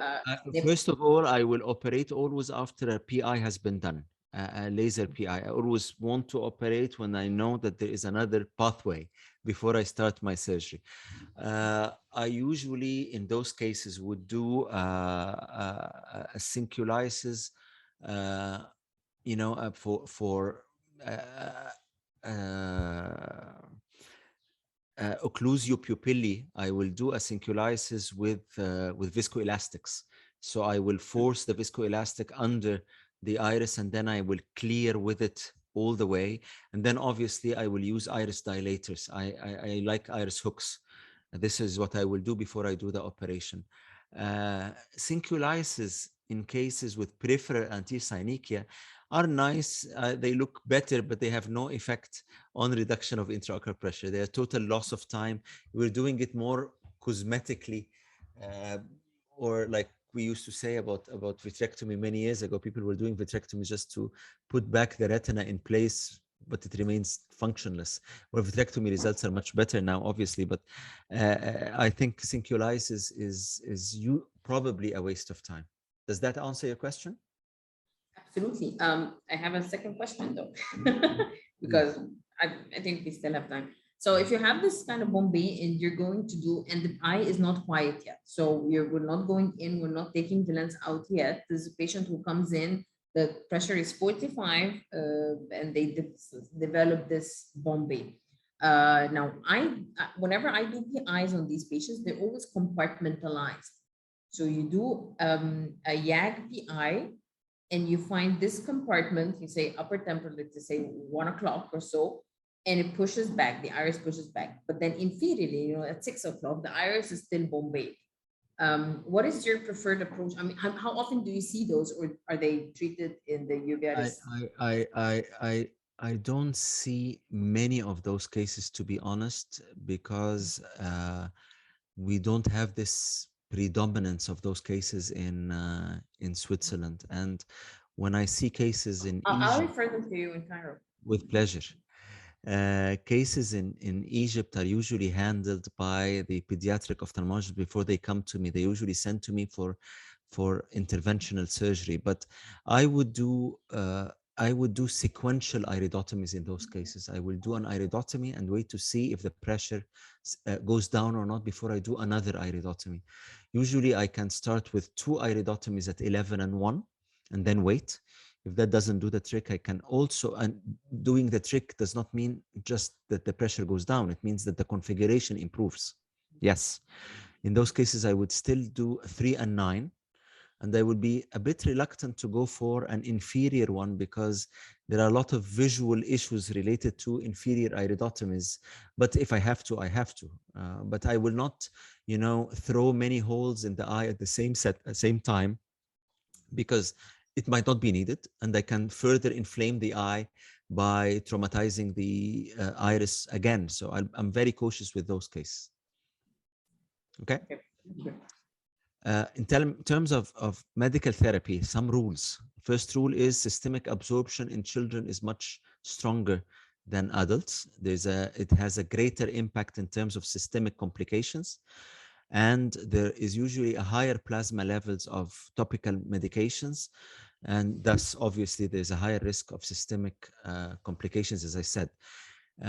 first of all, I will operate always after a PI has been done, a laser PI. I always want to operate when I know that there is another pathway before I start my surgery. I usually, in those cases, would do a synechialisis, for occlusio pupilli. I will do a synechialisis with viscoelastics. So I will force the viscoelastic under the iris, and then I will clear with it all the way. And then obviously I will use iris dilators. I like iris hooks. This is what I will do before I do the operation. Synechialisis in cases with peripheral anterior synechia are nice. They look better, but they have no effect on reduction of intraocular pressure. They are total loss of time. We're doing it more cosmetically, or like we used to say about vitrectomy many years ago. People were doing vitrectomy just to put back the retina in place, but it remains functionless. Where vitrectomy results are much better now, obviously, but I think synechialisis is probably a waste of time. Does that answer your question? Absolutely. I have a second question though, because I think we still have time. So if you have this kind of Bombay and you're going to do, and the eye is not quiet yet, so we're not going in, we're not taking the lens out yet. There's a patient who comes in, the pressure is 45, and they develop this Bombay. Now, whenever I do PIs on these patients, they're always compartmentalized. So you do a YAG PI, and you find this compartment, you say upper temporal, let's say 1 o'clock or so, and it pushes back, the iris pushes back. But then inferiorly, at 6 o'clock, the iris is still Bombay. What is your preferred approach? I mean, how often do you see those, or are they treated in the uveitis? I don't see many of those cases, to be honest, because we don't have this predominance of those cases in Switzerland. And when I see cases in I'll Egypt, refer them to you in Cairo. with pleasure. Cases in Egypt are usually handled by the pediatric ophthalmologist before they come to me. They usually send to me for interventional surgery, but I would do sequential iridotomies in those cases. I will do an iridotomy and wait to see if the pressure goes down or not before I do another iridotomy. Usually I can start with 2 iridotomies at 11 and 1 and then wait. If that doesn't do the trick, I can also, and doing the trick does not mean just that the pressure goes down. It means that the configuration improves. Yes. In those cases, I would still do 3 and 9. And I would be a bit reluctant to go for an inferior one because there are a lot of visual issues related to inferior iridotomies. But if I have to, I have to. But I will not, throw many holes in the eye at the same time, because it might not be needed, and I can further inflame the eye by traumatizing the iris again. So I'm very cautious with those cases. Okay. In terms of medical therapy, some rules. First rule is systemic absorption in children is much stronger than adults. It has a greater impact in terms of systemic complications, and there is usually a higher plasma levels of topical medications, and thus obviously there's a higher risk of systemic complications, as I said.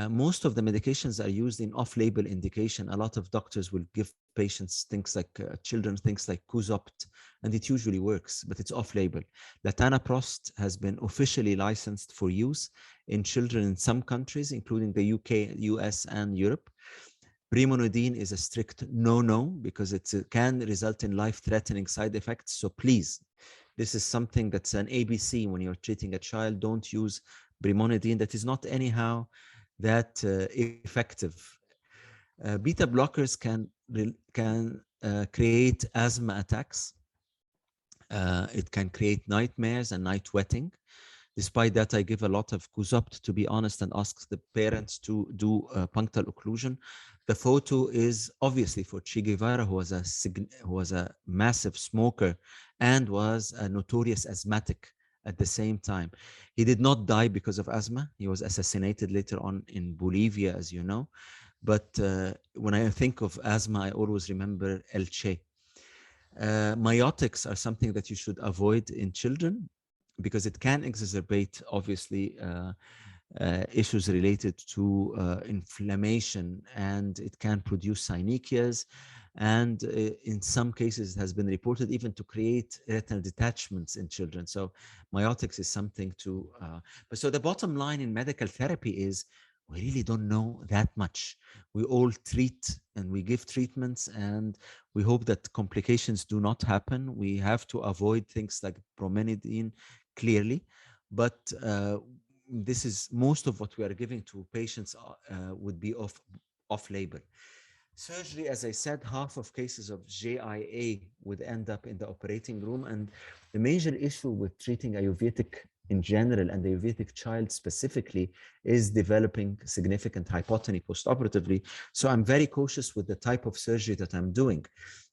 Most of the medications are used in off-label indication. A lot of doctors will give patients things like children, things like Cuzopt, and it usually works, but it's off-label. Latanoprost has been officially licensed for use in children in some countries, including the UK, US, and Europe. Brimonidine is a strict no-no because it can result in life-threatening side effects. So please, this is something that's an ABC when you're treating a child. Don't use brimonidine. That is not anyhow that effective. Beta blockers can create asthma attacks. It can create nightmares and night sweating. Despite that, I give a lot of Cuzopt, to be honest, and ask the parents to do punctal occlusion. The photo is obviously for Che Guevara, who was a massive smoker and was a notorious asthmatic at the same time. He did not die because of asthma. He was assassinated later on in Bolivia, as you know. But when I think of asthma, I always remember El Che. Myotics are something that you should avoid in children because it can exacerbate, obviously, issues related to inflammation, and it can produce synechias. And in some cases, it has been reported even to create retinal detachments in children. So myotics is something to, but so the bottom line in medical therapy is we really don't know that much. We all treat and we give treatments, and we hope that complications do not happen. We have to avoid things like brominidine, clearly, but this is most of what we are giving to patients would be off-label. Surgery, as I said, half of cases of JIA would end up in the operating room, and the major issue with treating a uveitic in general and the uveitic child specifically is developing significant hypotony postoperatively. So I'm very cautious with the type of surgery that I'm doing.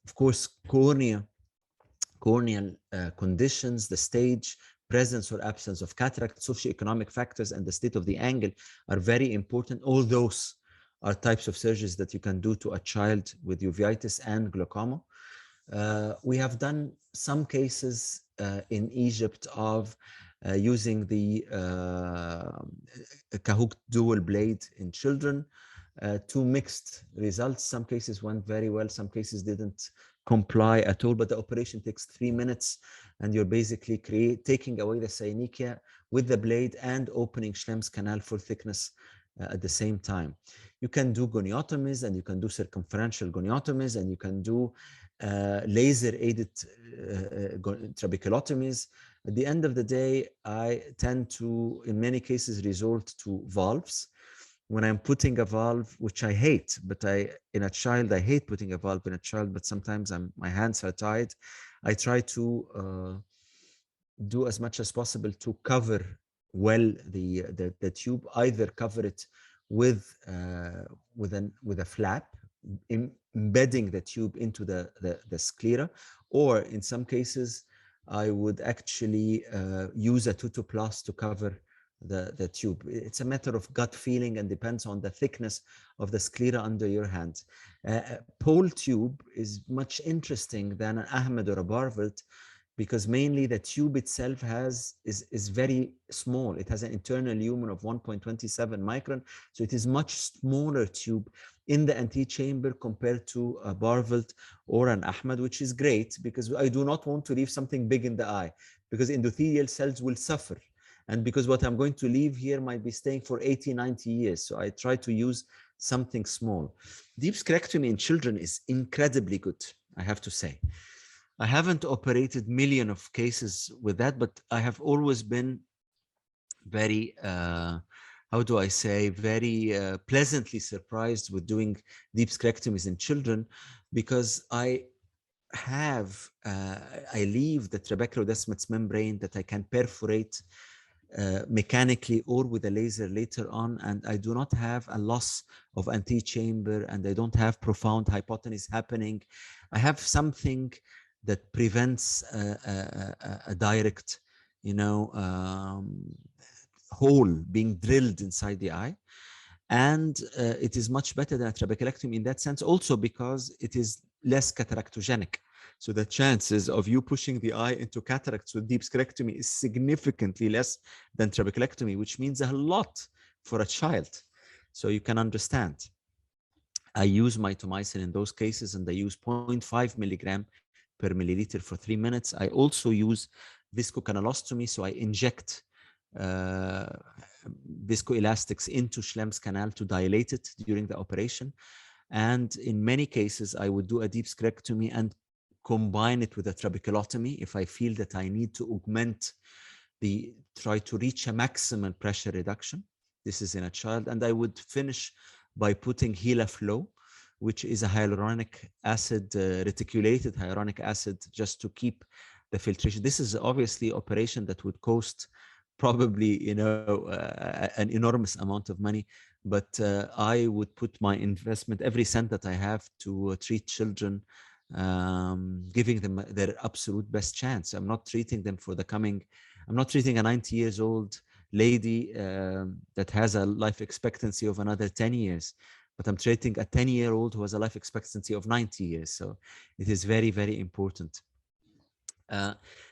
Of course, corneal conditions, the stage, presence or absence of cataract, socioeconomic factors, and the state of the angle are very important. All those are types of surgeries that you can do to a child with uveitis and glaucoma. We have done some cases in Egypt of using the Cahoot dual blade in children. Two mixed results. Some cases went very well, some cases didn't comply at all, but the operation takes 3 minutes, and you're basically taking away the synechia with the blade and opening Schlemm's canal full thickness at the same time. You can do goniotomies, and you can do circumferential goniotomies, and you can do laser-aided trabeculotomies. At the end of the day, I tend to, in many cases, resort to valves. When I'm putting a valve, which I hate, but in a child, I hate putting a valve in a child, but sometimes my hands are tied. I try to do as much as possible to cover well the tube, either cover it with a flap, embedding the tube into the sclera, or in some cases, I would actually use a tutoplast to cover the tube. It's a matter of gut feeling and depends on the thickness of the sclera under your hand. Pole tube is much interesting than an Ahmed or a Barvelt, because mainly the tube itself is very small. It has an internal lumen of 1.27 micron, so it is much smaller tube in the antechamber compared to a Barvelt or an Ahmed, which is great because I do not want to leave something big in the eye, because endothelial cells will suffer. And because what I'm going to leave here might be staying for 80, 90 years. So I try to use something small. Deep sclerectomy in children is incredibly good, I have to say. I haven't operated millions of cases with that, but I have always been very, how do I say, very pleasantly surprised with doing deep sclerectomies in children, because I leave the trabeculoidesmoid membrane that I can perforate mechanically or with a laser later on, and I do not have a loss of antechamber, and I don't have profound hypotenuse happening. I have something that prevents a direct, hole being drilled inside the eye. And it is much better than a trabeculectomy in that sense, also because it is less cataractogenic. So the chances of you pushing the eye into cataracts with deep sclerectomy is significantly less than trabeculectomy, which means a lot for a child. So you can understand. I use mitomycin in those cases, and I use 0.5 milligram per milliliter for 3 minutes. I also use viscocanalostomy, so I inject viscoelastics into Schlemm's canal to dilate it during the operation. And in many cases, I would do a deep sclerectomy and combine it with a trabeculotomy if I feel that I need to augment try to reach a maximum pressure reduction. This is in a child. And I would finish by putting Helaflow, which is a hyaluronic acid, reticulated hyaluronic acid, just to keep the filtration. This is obviously operation that would cost probably, an enormous amount of money, but I would put my investment, every cent that I have, to treat children, giving them their absolute best chance. I'm not treating them I'm not treating a 90 years old lady that has a life expectancy of another 10 years, but I'm treating a 10-year-old who has a life expectancy of 90 years. So it is very, very important.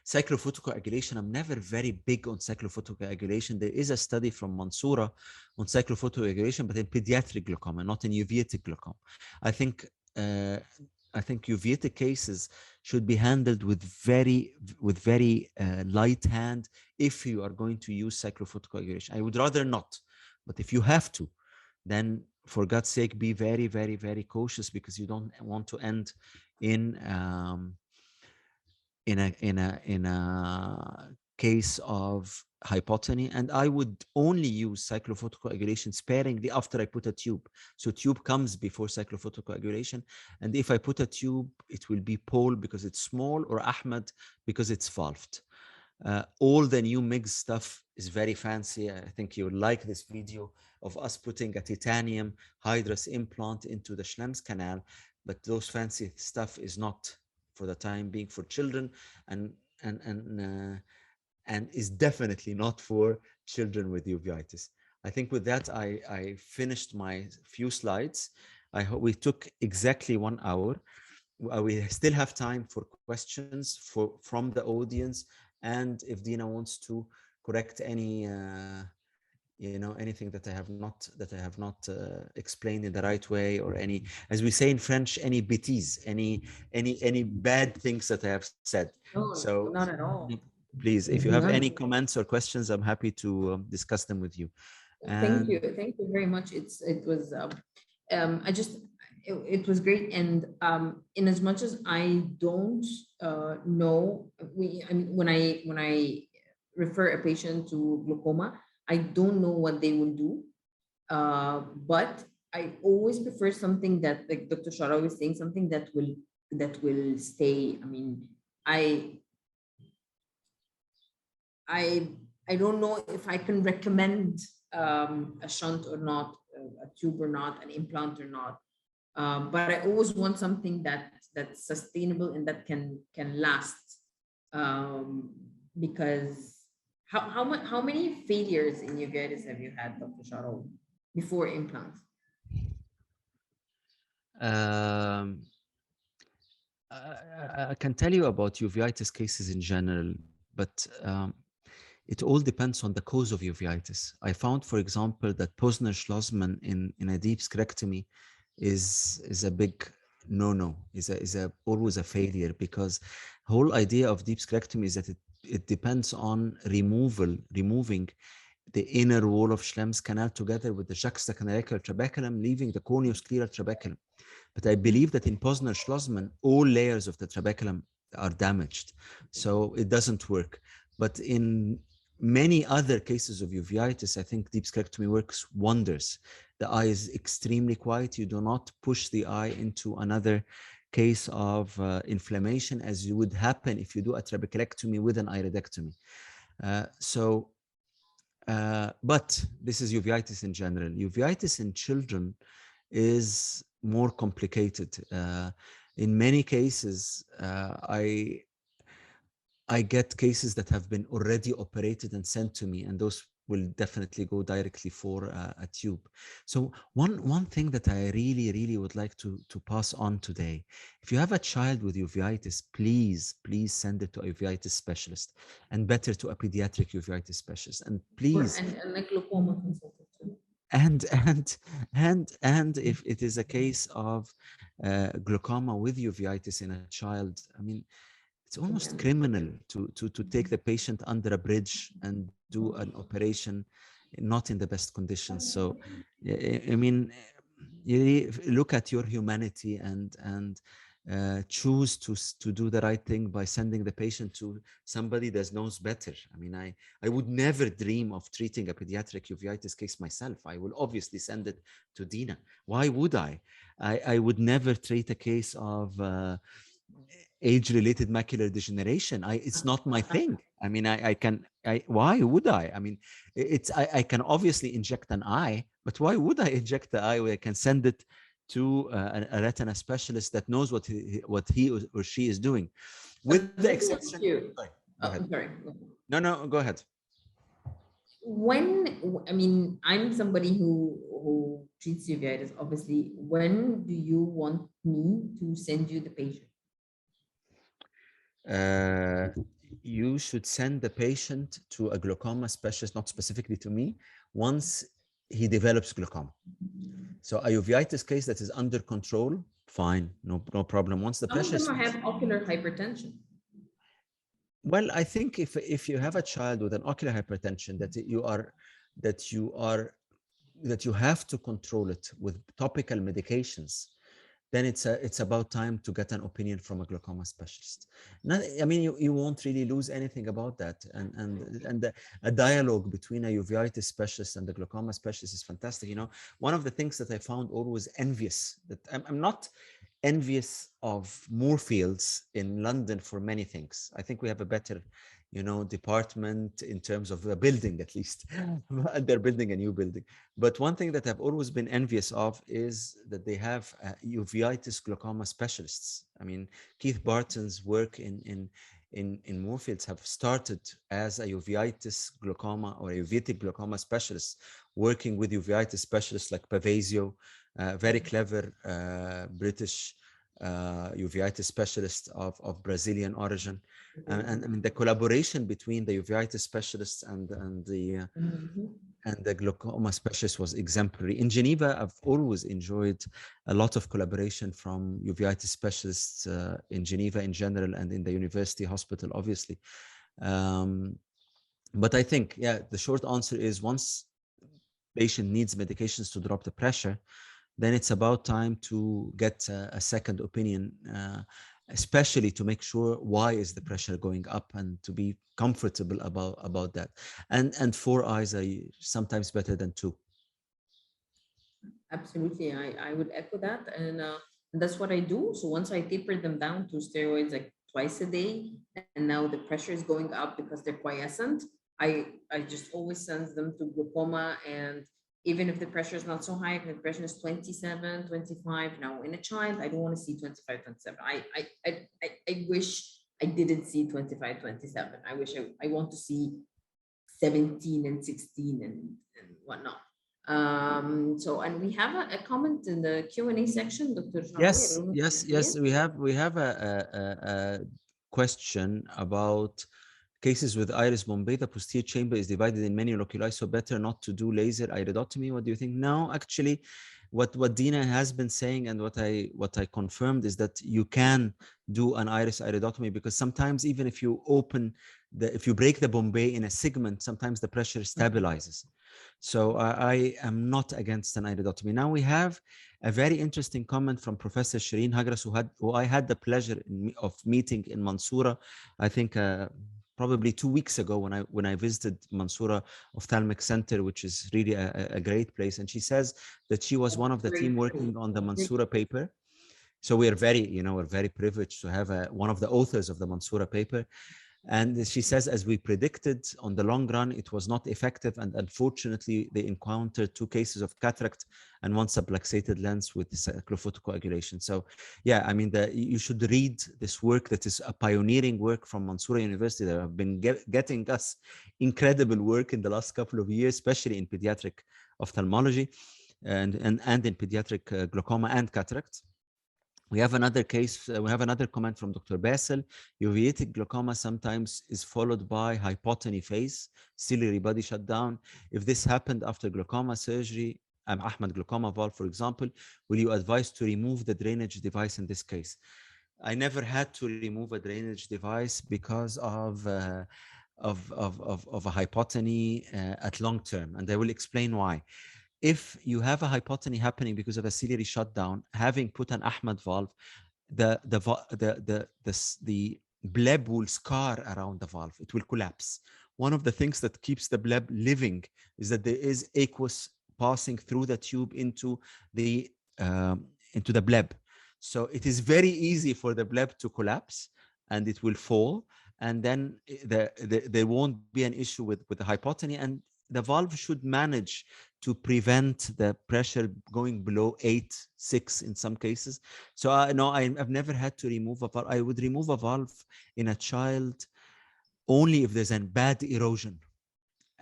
Cyclophotocoagulation, I'm never very big on cyclophotocoagulation. There is a study from Mansoura on cyclophotocoagulation, but in pediatric glaucoma, not in uveitic glaucoma. I think uveitic cases should be handled with very light hand if you are going to use cyclophotocoagulation. I would rather not, but if you have to, then for God's sake, be very, very, very cautious, because you don't want to end in a case of hypotony. And I would only use cyclophotocoagulation sparingly after I put a tube. So tube comes before cyclophotocoagulation. And if I put a tube, it will be Pole because it's small, or Ahmed because it's valved. All the new MIGS stuff is very fancy. I think you'll like this video of us putting a titanium hydrous implant into the Schlemm's canal, but those fancy stuff is not, for the time being, for children, and is definitely not for children with uveitis. I think with that, I finished my few slides. I hope we took exactly 1 hour. We still have time for questions from the audience, and if Dina wants to correct any anything that I have not explained in the right way, or any, as we say in French, any bêtises, any bad things that I have said. No, so not at all. Please, if you have any comments or questions, I'm happy to discuss them with you. Thank you very much. It was great. And in as much as I don't know, when I refer a patient to glaucoma, I don't know what they will do, but I always prefer something that, like Dr. Shara was saying, something that will stay. I don't know if I can recommend a shunt or not, a tube or not, an implant or not. But I always want something that's sustainable and that can last, because How many failures in uveitis have you had, Dr. Sharo, before implants? Um, I can tell you about uveitis cases in general, but it all depends on the cause of uveitis. I found, for example, that Posner-Schlossman in a deep sclerectomy is a big no-no, is always a failure, because whole idea of deep sclerectomy is that it depends on removing the inner wall of Schlemm's canal together with the juxtacanalicular trabeculum, leaving the corneoscleral trabeculum. But I believe that in Posner-Schlossman, all layers of the trabeculum are damaged, so it doesn't work. But in many other cases of uveitis, I think deep sclerectomy works wonders. The eye is extremely quiet. You do not push the eye into another case of inflammation, as you would happen if you do a trabeculectomy with an iridectomy. But this is uveitis in general. Uveitis in children is more complicated. In many cases, I get cases that have been already operated and sent to me, and those will definitely go directly for a tube. So one thing that I really would like to pass on today: if you have a child with uveitis, please send it to a uveitis specialist, and better to a pediatric uveitis specialist. And please, and a glaucoma consultant too. And if it is a case of glaucoma with uveitis in a child, I mean, it's almost criminal to take the patient under a bridge and do an operation not in the best conditions. So, I mean, you look at your humanity and choose to do the right thing by sending the patient to somebody that knows better. I mean, I would never dream of treating a pediatric uveitis case myself. I will obviously send it to Dina. Why would I? I would never treat a case of age-related macular degeneration. It's not my thing. I mean, why would I? I mean, I can obviously inject an eye, but why would I inject the eye where I can send it to a retina specialist that knows what he or she is doing, with the exception. Sorry, go ahead. Sorry. No, go ahead. I mean, I'm somebody who treats uveitis. Obviously, when do you want me to send you the patient? You should send the patient to a glaucoma specialist, not specifically to me, once he develops glaucoma. So a uveitis case that is under control, fine, no problem. Once the pressure, some of them have ocular hypertension. Well, I think if you have a child with an ocular hypertension that you have to control it with topical medications, then it's about time to get an opinion from a glaucoma specialist. I mean, you won't really lose anything about that, and a dialogue between a uveitis specialist and the glaucoma specialist is fantastic. You know, one of the things that I found always envious, that I'm not envious of Moorfields in London for many things. I think we have a better, department in terms of the building, at least. They're building a new building. But one thing that I've always been envious of is that they have uveitis glaucoma specialists. I mean, Keith Barton's work in Moorfields have started as a uveitis glaucoma or a uveitic glaucoma specialist, working with uveitis specialists like Pavasio, very clever British uveitis specialist of Brazilian origin. And I mean, the collaboration between the uveitis specialists and the glaucoma specialist was exemplary. In Geneva, I've always enjoyed a lot of collaboration from uveitis specialists in Geneva in general and in the university hospital, obviously. But I think, the short answer is, once patient needs medications to drop the pressure, then it's about time to get a second opinion, especially to make sure why is the pressure going up, and to be comfortable about that. And 4 eyes are sometimes better than 2. Absolutely, I would echo that, and that's what I do. So once I tapered them down to steroids like twice a day, and now the pressure is going up because they're quiescent, I just always send them to glaucoma. And even if the pressure is not so high, if the pressure is 27, 25, now in a child, I don't want to see 25, 27. I wish I didn't see 25, 27. I wish I want to see 17 and 16 and whatnot. So, and we have a comment in the Q&A section, Dr. Sharawi. Yes, yes. We have a question about cases with iris bombay. The posterior chamber is divided in many loculi, so better not to do laser iridotomy. What do you think? No, actually, what Dina has been saying and what I confirmed is that you can do an iris iridotomy, because sometimes even if you if you break the bombay in a segment, sometimes the pressure stabilizes. So I am not against an iridotomy. Now we have a very interesting comment from Professor Shireen Hagras, who I had the pleasure of meeting in Mansoura, I think probably 2 weeks ago when I visited Mansoura Ophthalmic Center, which is really a great place. And she says that she was one of the team working on the Mansoura paper. So we're very privileged to have one of the authors of the Mansoura paper. And she says, as we predicted, on the long run, it was not effective. And unfortunately, they encountered 2 cases of cataract and 1 subluxated lens with photocoagulation. So yeah, I mean, you should read this work that is a pioneering work from Mansoura University that have been getting us incredible work in the last couple of years, especially in pediatric ophthalmology and in pediatric glaucoma and cataract. We have another case, we have another comment from Dr. Basil. Uveitic glaucoma sometimes is followed by hypotony phase, ciliary body shutdown. If this happened after glaucoma surgery, Ahmed glaucoma valve, for example, will you advise to remove the drainage device in this case? I never had to remove a drainage device because of a hypotony at long term, and I will explain why. If you have a hypotony happening because of a ciliary shutdown, having put an Ahmed valve, the bleb will scar around the valve. It will collapse. One of the things that keeps the bleb living is that there is aqueous passing through the tube into the bleb. So it is very easy for the bleb to collapse and it will fall. And then there won't be an issue with the hypotony, and the valve should manage to prevent the pressure going below 8.6 in some cases. So no, I've never had to remove a valve. I would remove a valve in a child only if there's a bad erosion.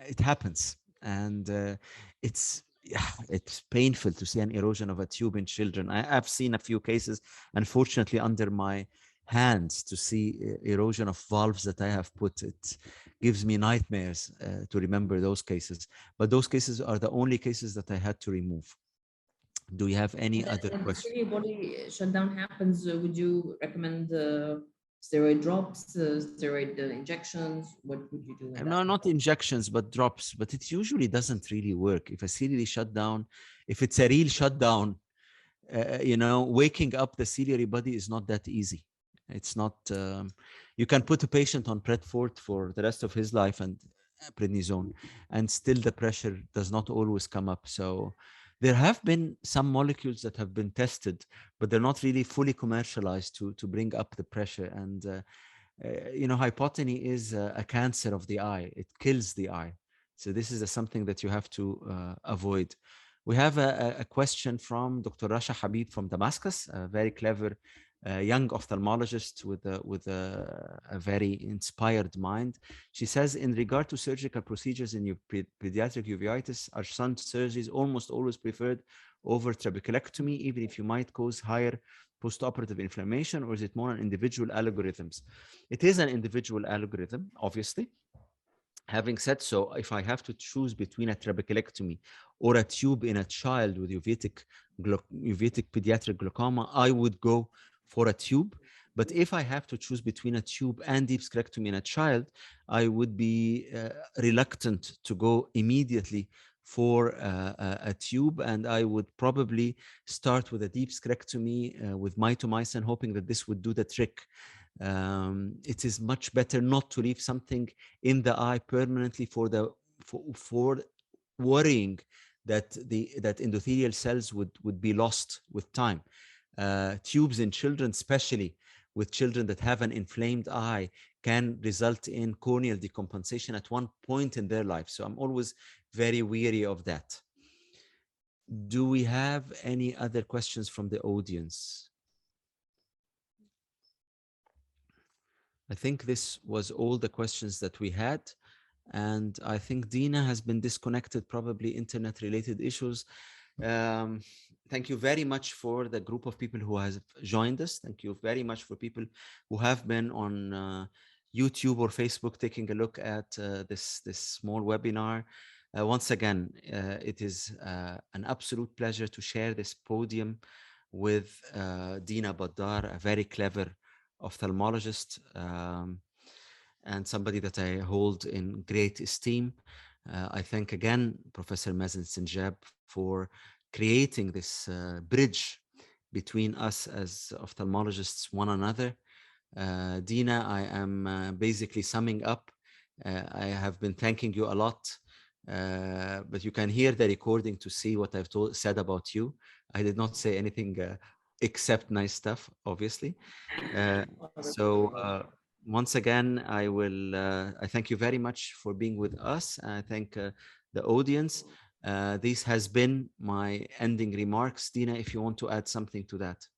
It happens, and it's painful to see an erosion of a tube in children. I've seen a few cases, unfortunately, under my hands to see erosion of valves that I have put. It gives me nightmares to remember those cases. But those cases are the only cases that I had to remove. Do you have any other questions? If body shutdown happens, would you recommend steroid drops, steroid injections? What would you do? No, not injections, but drops. But it usually doesn't really work. If a ciliary shutdown, if it's a real shutdown, waking up the ciliary body is not that easy. It's not, you can put a patient on Predfort for the rest of his life and prednisone, and still the pressure does not always come up. So there have been some molecules that have been tested, but they're not really fully commercialized to bring up the pressure. And, hypotony is a cancer of the eye. It kills the eye. So this is something that you have to avoid. We have a question from Dr. Rasha Habib from Damascus, a very clever young ophthalmologist with a very inspired mind. She says, in regard to surgical procedures in your pediatric uveitis, are shunt surgeries almost always preferred over trabeculectomy, even if you might cause higher postoperative inflammation, or is it more an individual algorithms? It is an individual algorithm, obviously. Having said so, if I have to choose between a trabeculectomy or a tube in a child with uveitic pediatric glaucoma, I would go for a tube. But if I have to choose between a tube and deep sclerectomy in a child, I would be reluctant to go immediately for a tube, and I would probably start with a deep sclerectomy with mitomycin, hoping that this would do the trick. It is much better not to leave something in the eye permanently for worrying that endothelial cells would be lost with time. Tubes in children, especially with children that have an inflamed eye, can result in corneal decompensation at one point in their life. So I'm always very wary of that. Do we have any other questions from the audience? I think this was all the questions that we had. And I think Dina has been disconnected, probably internet-related issues. Thank you very much for the group of people who has joined us. Thank you very much for people who have been on YouTube or Facebook taking a look at this small webinar. Once again, it is an absolute pleasure to share this podium with Dina Baddar, a very clever ophthalmologist and somebody that I hold in great esteem. I thank again Professor Mazen Sinjab for creating this bridge between us as ophthalmologists, one another. Dina, I am basically summing up. I have been thanking you a lot, but you can hear the recording to see what I've said about you. I did not say anything except nice stuff, obviously. Once again, I thank you very much for being with us. I thank the audience. This has been my ending remarks. Dina, if you want to add something to that.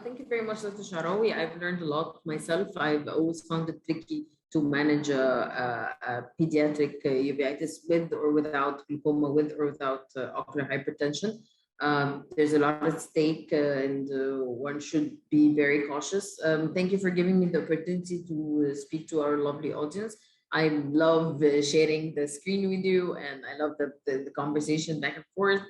Thank you very much, Dr. Sharawi. I've learned a lot myself. I've always found it tricky to manage a pediatric uveitis with or without glaucoma, with or without ocular hypertension. There's a lot at stake and one should be very cautious. Thank you for giving me the opportunity to speak to our lovely audience. I love sharing the screen with you, and I love the conversation back and forth.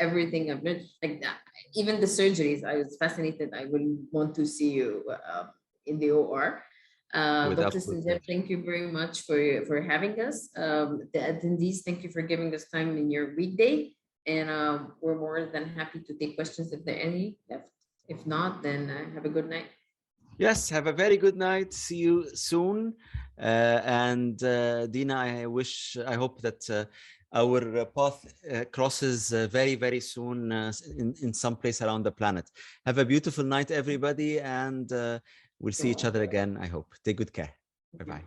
Everything I've learned, like that, even the surgeries, I was fascinated. I will want to see you in the OR. Dr. Sinjab, thank you very much for having us. The attendees, thank you for giving us time in your weekday. And we're more than happy to take questions if there are any left. If not, then have a good night. Yes, have a very good night. See you soon. Dina, I hope that our path crosses very, very soon in some place around the planet. Have a beautiful night, everybody, and we'll see each other again, I hope. Take good care. Bye-bye.